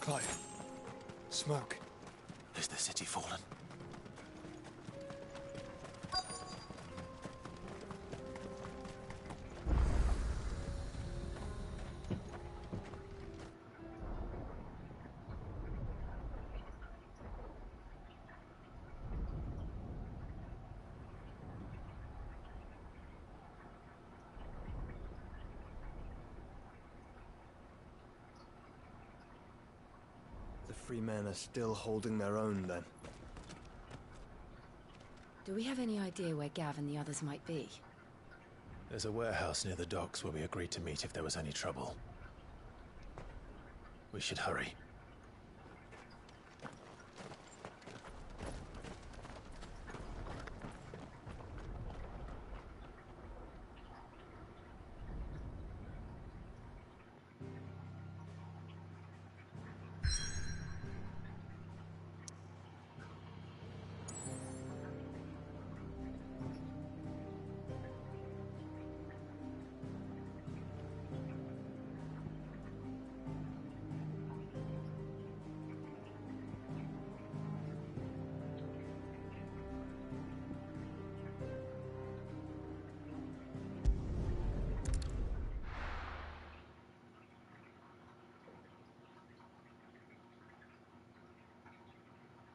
Clive. Smoke. Is the city fallen? The free men are still holding their own, then. Do we have any idea where Gav and the others might be? There's a warehouse near the docks where we agreed to meet if there was any trouble. We should hurry.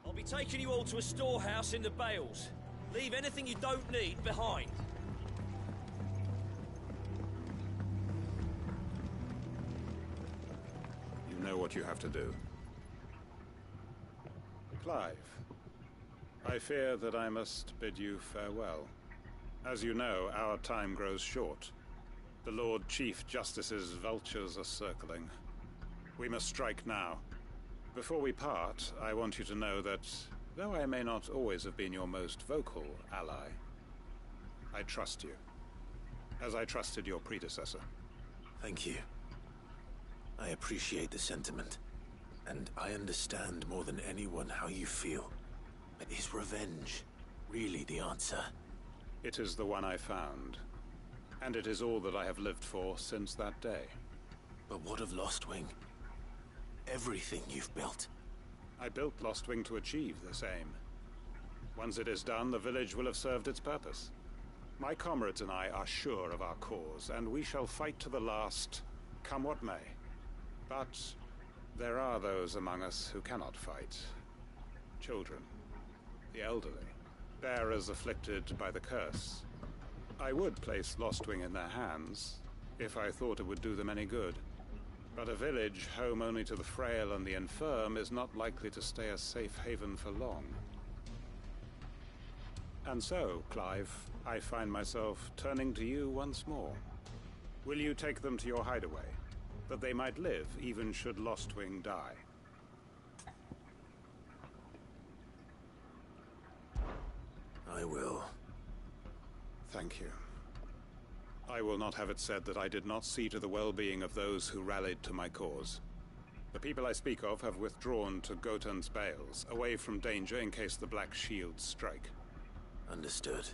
I'll be taking you all to a storehouse in the Bales. Leave anything you don't need behind. You know what you have to do. Clive, I fear that I must bid you farewell. As you know, our time grows short. The Lord Chief Justice's vultures are circling. We must strike now. Before we part, I want you to know that, though I may not always have been your most vocal ally, I trust you, as I trusted your predecessor. Thank you. I appreciate the sentiment, and I understand more than anyone how you feel. But is revenge really the answer? It is the one I found, and it is all that I have lived for since that day. But what of Lostwing? Everything you've built. I built Lostwing to achieve this aim. Once it is done, the village will have served its purpose. My comrades and I are sure of our cause, and we shall fight to the last, come what may. But there are those among us who cannot fight. Children, the elderly, bearers afflicted by the curse. I would place Lostwing in their hands, if I thought it would do them any good. But a village home only to the frail and the infirm is not likely to stay a safe haven for long. And so, Clive, I find myself turning to you once more. Will you take them to your hideaway, that they might live even should Lostwing die? I will. Thank you. I will not have it said that I did not see to the well-being of those who rallied to my cause. The people I speak of have withdrawn to Gotan's Bales, away from danger in case the Black Shields strike. Understood.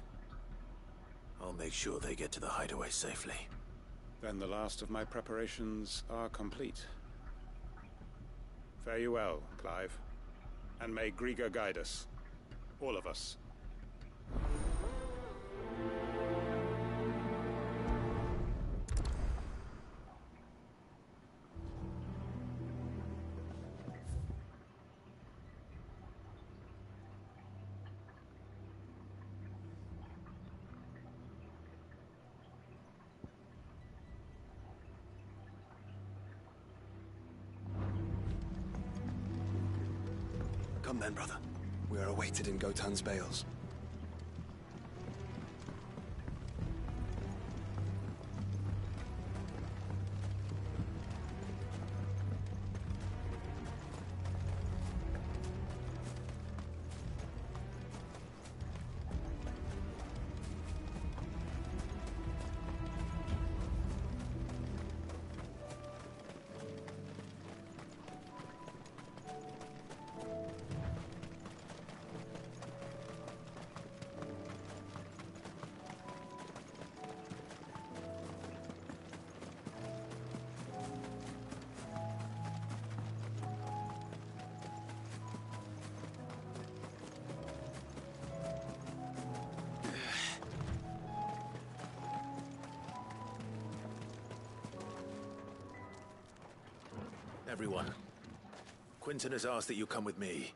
I'll make sure they get to the hideaway safely. Then the last of my preparations are complete. Fare you well, Clive. And may Grieger guide us. All of us. Come then, brother. We are awaited in Gotan's Bales. Everyone, Quinton has asked that you come with me.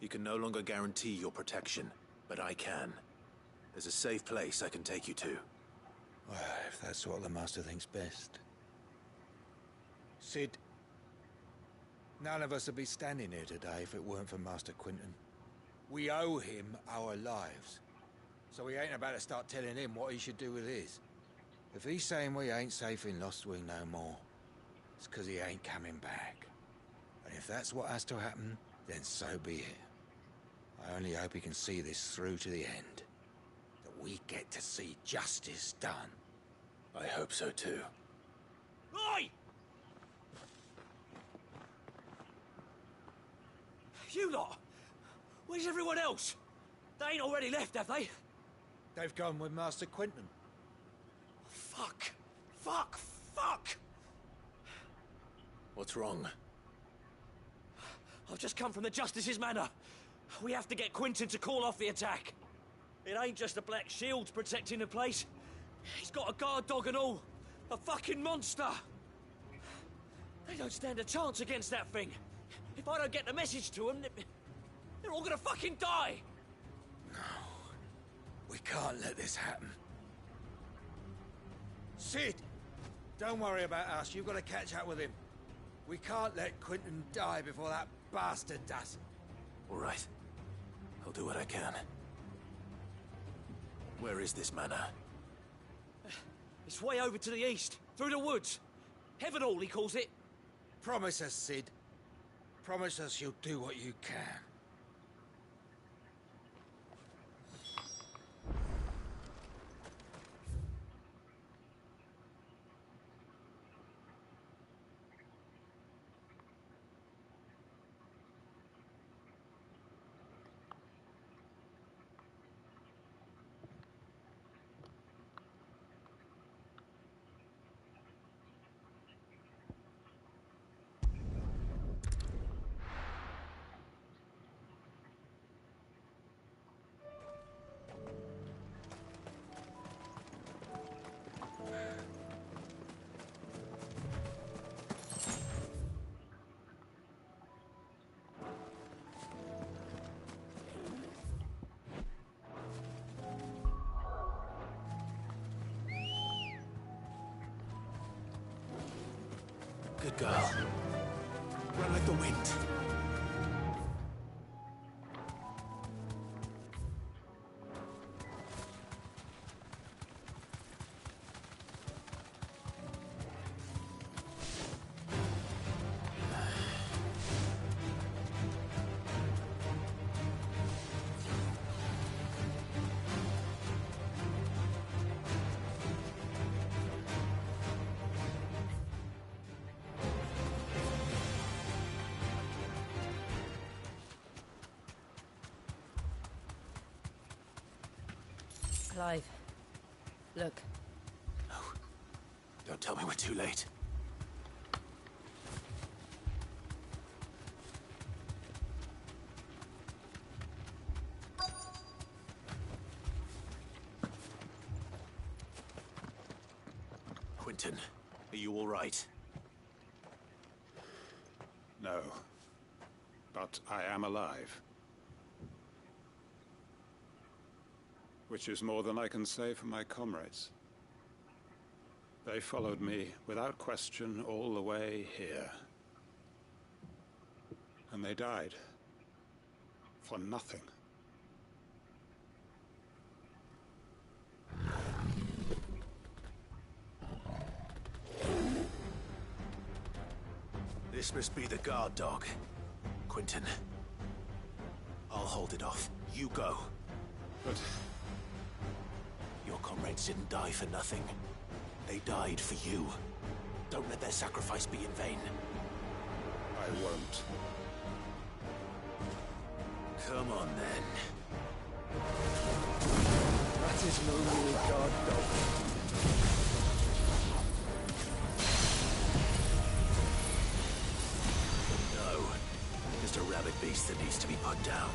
He can no longer guarantee your protection, but I can. There's a safe place I can take you to. Well, if that's what the Master thinks best. Cid, none of us would be standing here today if it weren't for Master Quinton. We owe him our lives. So we ain't about to start telling him what he should do with his. If he's saying we ain't safe in Lostwing no more, it's because he ain't coming back. And if that's what has to happen, then so be it. I only hope he can see this through to the end. That we get to see justice done. I hope so too. Oi! You lot! Where's everyone else? They ain't already left, have they? They've gone with Master Quinton. Fuck! Fuck! Fuck! What's wrong? I've just come from the Justice's Manor. We have to get Quinton to call off the attack. It ain't just the Black Shields protecting the place. He's got a guard dog and all. A fucking monster. They don't stand a chance against that thing. If I don't get the message to them, they're all gonna fucking die. No. We can't let this happen. Cid! Don't worry about us. You've got to catch up with him. We can't let Quinton die before that bastard does. All right. I'll do what I can. Where is this manor? It's way over to the east, through the woods. Heavenhall, he calls it. Promise us, Cid. Promise us you'll do what you can. Good girl. Run like the wind. Clive, look. No. Don't tell me we're too late. Quentin, are you all right? No. But I am alive. Which is more than I can say for my comrades. They followed me without question all the way here. And they died. For nothing. This must be the guard dog. Quentin. I'll hold it off. You go. But... your comrades didn't die for nothing. They died for you. Don't let their sacrifice be in vain. I won't. Come on, then. That is no mere guard dog. Just a rabid beast that needs to be put down.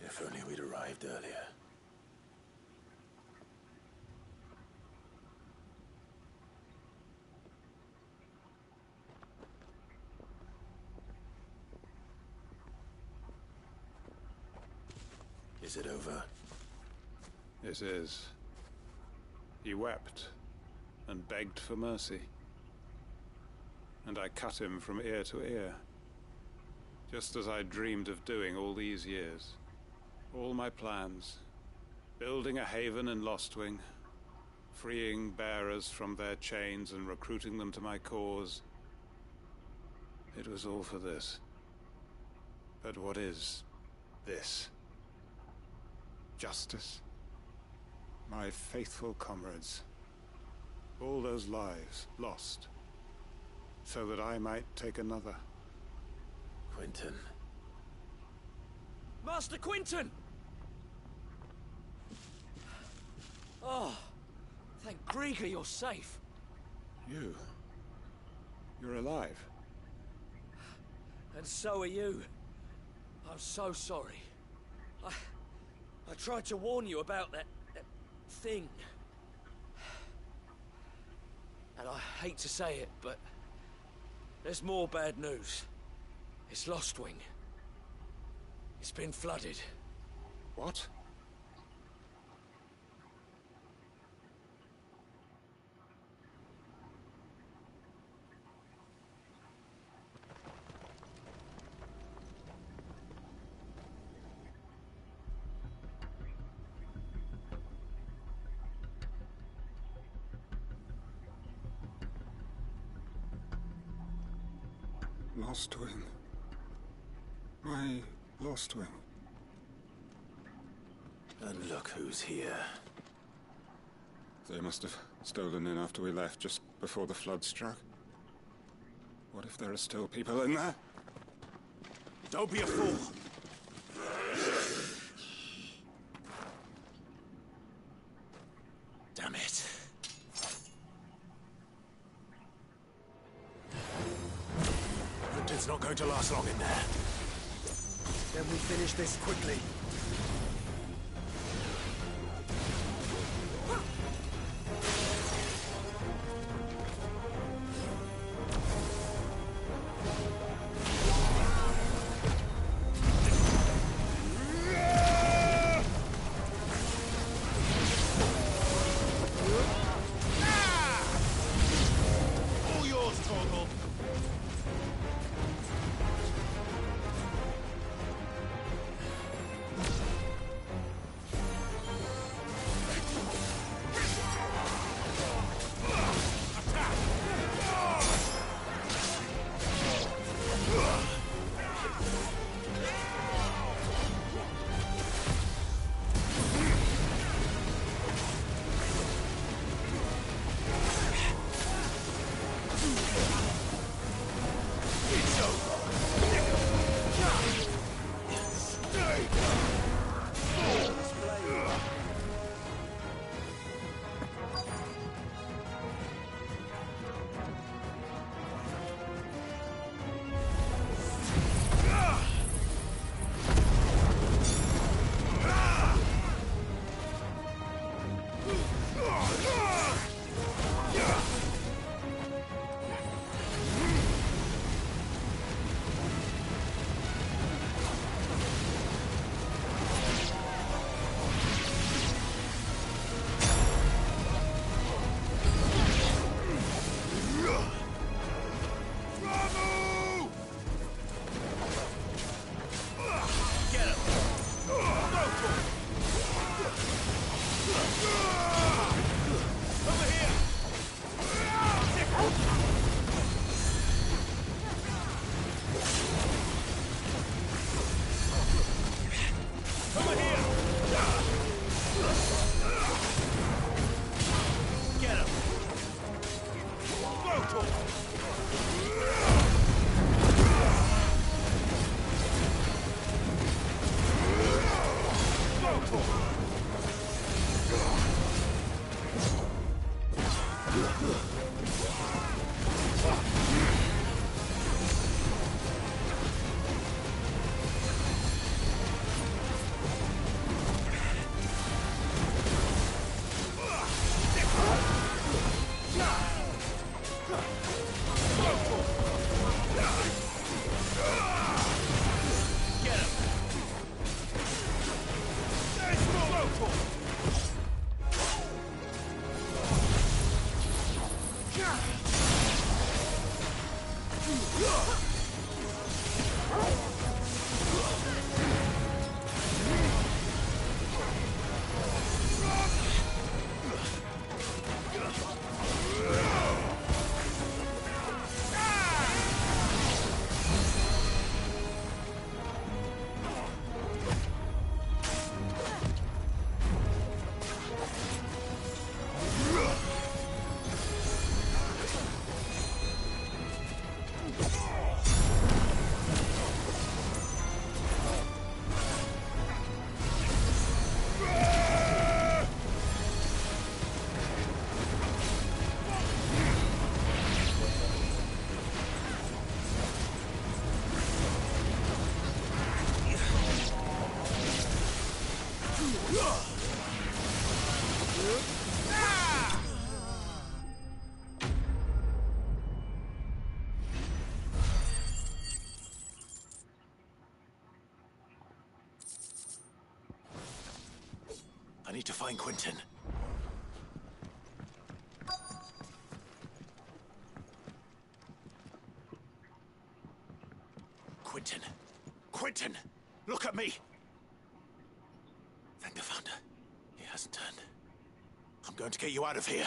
If only we'd arrived earlier. Is it over? It is. He wept and begged for mercy. And I cut him from ear to ear. Just as I dreamed of doing all these years. All my plans. Building a haven in Lostwing. Freeing bearers from their chains and recruiting them to my cause. It was all for this. But what is this? Justice? My faithful comrades. All those lives lost. So that I might take another. Quentin. Master Quinton! Oh, thank Grieger you're safe. You're alive. And so are you. I'm so sorry. I tried to warn you about that thing. And I hate to say it, but there's more bad news. It's Lostwing. It's been flooded. What? Lostwing. My Lostwing. And look who's here. They must have stolen in after we left, just before the flood struck. What if there are still people in there? Don't be a fool. Damn it. Quinton's not going to last long in there. Then we finish this quickly. All yours, Torgal. I need to find Quinton. Quinton! Quinton! Look at me! Thank the Founder. He hasn't turned. I'm going to get you out of here.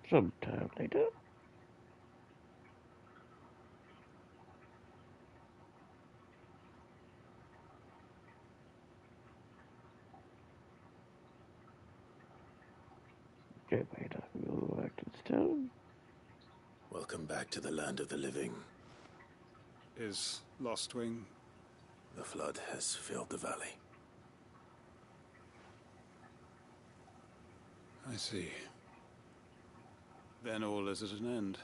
Sometime later. Jetpack, we'll go back to the town. Welcome back to the land of the living. Is Lostwing? The flood has filled the valley. I see. Then all is at an end.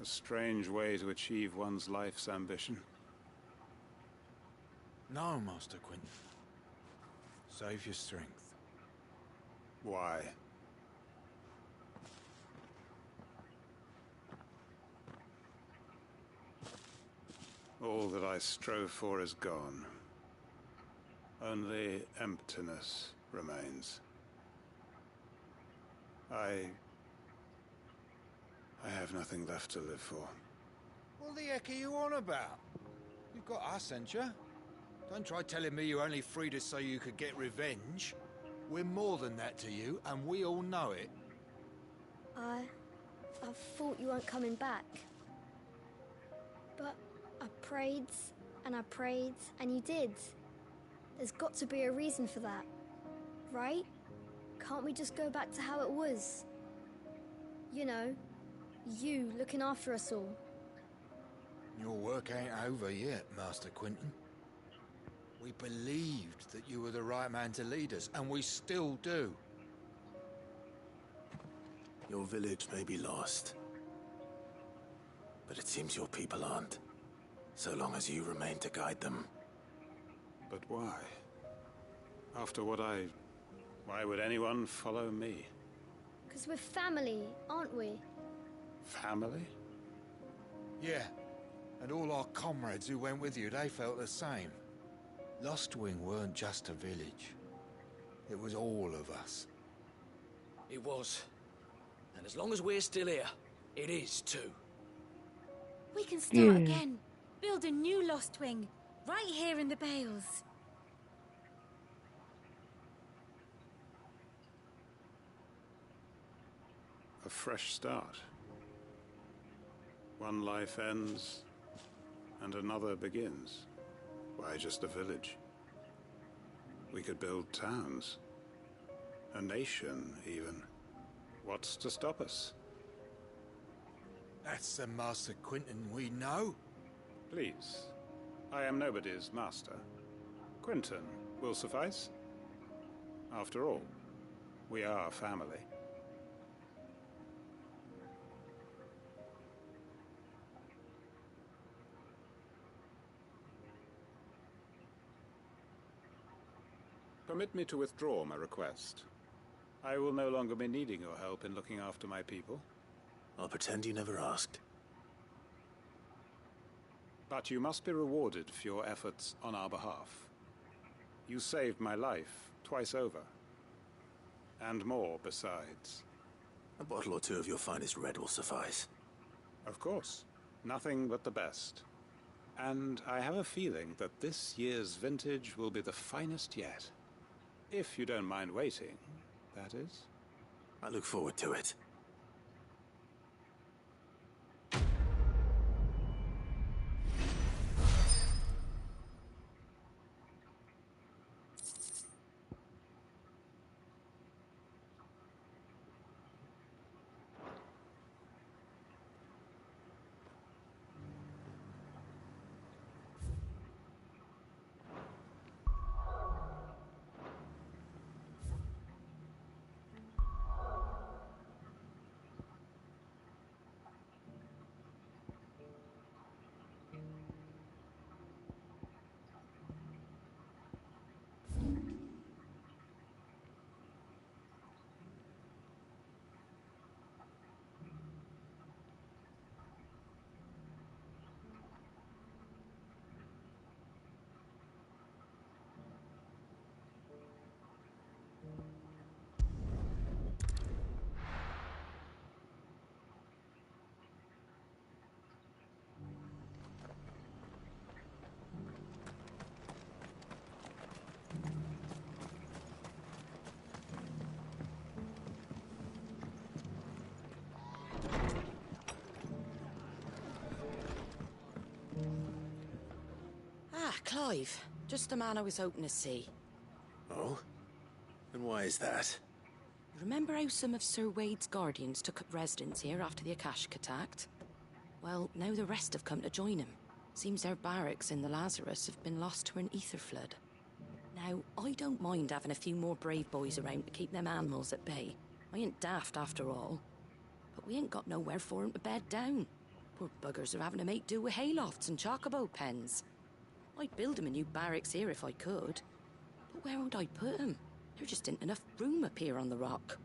A strange way to achieve one's life's ambition. No, Master Quinton. Save your strength. Why? All that I strove for is gone. Only emptiness remains. I have nothing left to live for. What the heck are you on about? You've got us, ain't you? Don't try telling me you only freed us so you could get revenge. We're more than that to you, and we all know it. I thought you weren't coming back. But I prayed, and you did. There's got to be a reason for that, right? Can't we just go back to how it was? You know, you looking after us all. Your work ain't over yet, Master Quinton. We believed that you were the right man to lead us, and we still do. Your village may be lost, but it seems your people aren't, so long as you remain to guide them. But why? After what why would anyone follow me? 'Cause we're family, aren't we? Family? Yeah, and all our comrades who went with you, they felt the same. Lostwing weren't just a village. It was all of us. It was. And as long as we're still here, it is too. We can start again. Build a new Lostwing, right here in the Bales. A fresh start. One life ends, and another begins. Why just a village? We could build towns. A nation, even. What's to stop us? That's the Master Quinton we know. Please. I am nobody's master. Quinton will suffice. After all, we are family. Permit me to withdraw my request. I will no longer be needing your help in looking after my people. I'll pretend you never asked. But you must be rewarded for your efforts on our behalf. You saved my life twice over. And more besides. A bottle or two of your finest red will suffice. Of course. Nothing but the best. And I have a feeling that this year's vintage will be the finest yet. If you don't mind waiting, that is. I look forward to it. Clive. Just the man I was hoping to see. Oh? And why is that? Remember how some of Sir Wade's guardians took up residence here after the Akashic attacked? Well, now the rest have come to join him. Seems their barracks in the Lazarus have been lost to an ether flood. Now, I don't mind having a few more brave boys around to keep them animals at bay. I ain't daft after all. But we ain't got nowhere for 'em to bed down. Poor buggers are having to make do with haylofts and chocobo pens. I'd build 'em a new barracks here if I could. But where would I put 'em? There just ain't enough room up here on the rock.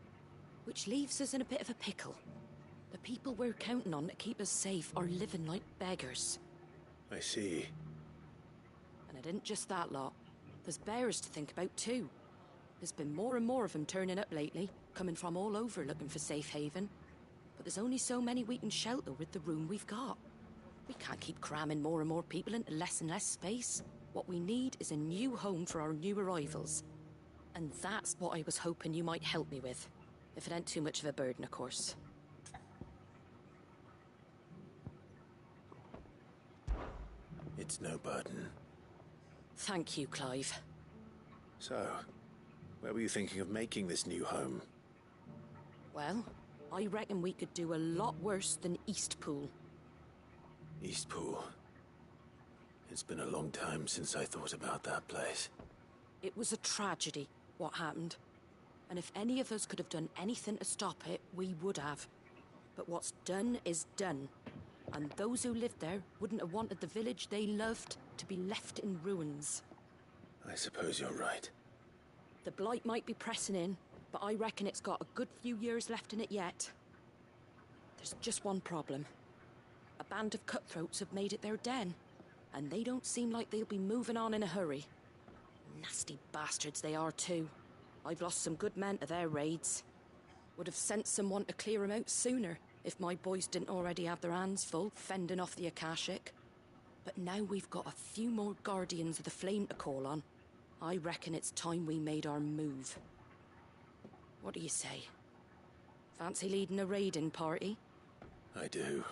Which leaves us in a bit of a pickle. The people we're counting on to keep us safe are living like beggars. I see. And it ain't just that lot. There's bears to think about too. There's been more and more of them turning up lately, coming from all over looking for safe haven. But there's only so many we can shelter with the room we've got. We can't keep cramming more and more people into less and less space. What we need is a new home for our new arrivals. And that's what I was hoping you might help me with. If it ain't too much of a burden, of course. It's no burden. Thank you, Clive. So, where were you thinking of making this new home? Well, I reckon we could do a lot worse than Eastpool. Eastpool. It's been a long time since I thought about that place. It was a tragedy, what happened. And if any of us could have done anything to stop it, we would have. But what's done is done. And those who lived there wouldn't have wanted the village they loved to be left in ruins. I suppose you're right. The blight might be pressing in, but I reckon it's got a good few years left in it yet. There's just one problem. A band of cutthroats have made it their den, and they don't seem like they'll be moving on in a hurry. Nasty bastards they are too. I've lost some good men to their raids. Would have sent someone to clear them out sooner if my boys didn't already have their hands full fending off the Akashic. But now we've got a few more Guardians of the Flame to call on. I reckon it's time we made our move. What do you say? Fancy leading a raiding party? I do.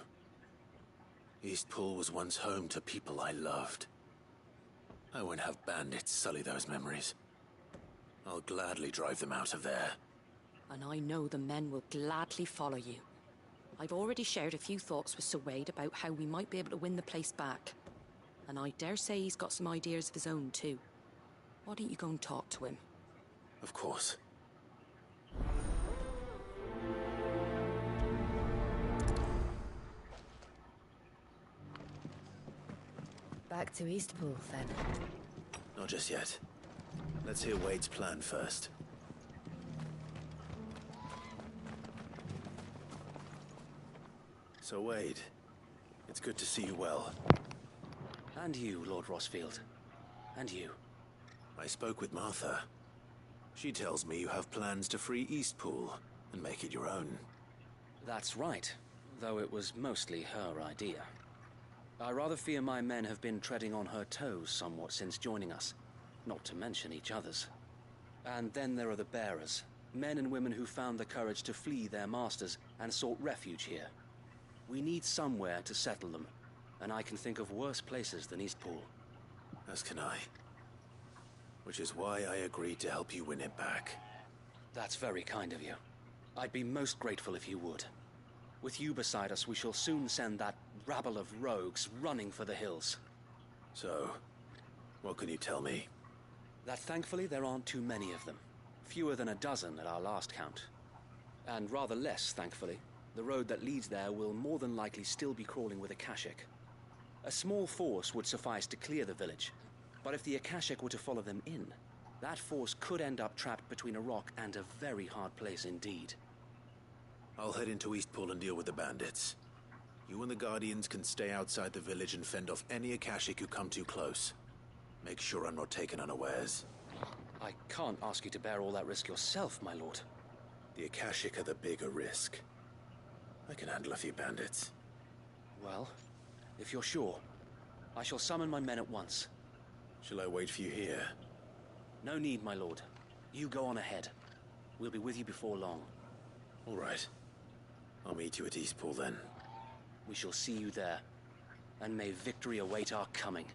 Eastpool was once home to people I loved. I won't have bandits sully those memories. I'll gladly drive them out of there. And I know the men will gladly follow you. I've already shared a few thoughts with Sir Wade about how we might be able to win the place back. And I dare say he's got some ideas of his own too. Why don't you go and talk to him? Of course. Back to Eastpool, then. Not just yet. Let's hear Wade's plan first. So, Wade, it's good to see you well. And you, Lord Rosfield. And you. I spoke with Martha. She tells me you have plans to free Eastpool and make it your own. That's right, though it was mostly her idea. I rather fear my men have been treading on her toes somewhat since joining us, not to mention each other's. And then there are the bearers, men and women who found the courage to flee their masters and sought refuge here. We need somewhere to settle them, and I can think of worse places than Eastpool. As can I. Which is why I agreed to help you win it back. That's very kind of you. I'd be most grateful if you would. With you beside us, we shall soon send that rabble of rogues running for the hills. So, what can you tell me? That thankfully there aren't too many of them. Fewer than a dozen at our last count. And rather less, thankfully. The road that leads there will more than likely still be crawling with Akashic. A small force would suffice to clear the village, but if the Akashic were to follow them in, that force could end up trapped between a rock and a very hard place indeed. I'll head into Eastpool and deal with the bandits. You and the Guardians can stay outside the village and fend off any Akashic who come too close. Make sure I'm not taken unawares. I can't ask you to bear all that risk yourself, my lord. The Akashic are the bigger risk. I can handle a few bandits. Well, if you're sure, I shall summon my men at once. Shall I wait for you here? No need, my lord. You go on ahead. We'll be with you before long. All right. I'll meet you at Eastpool then. We shall see you there. And may victory await our coming.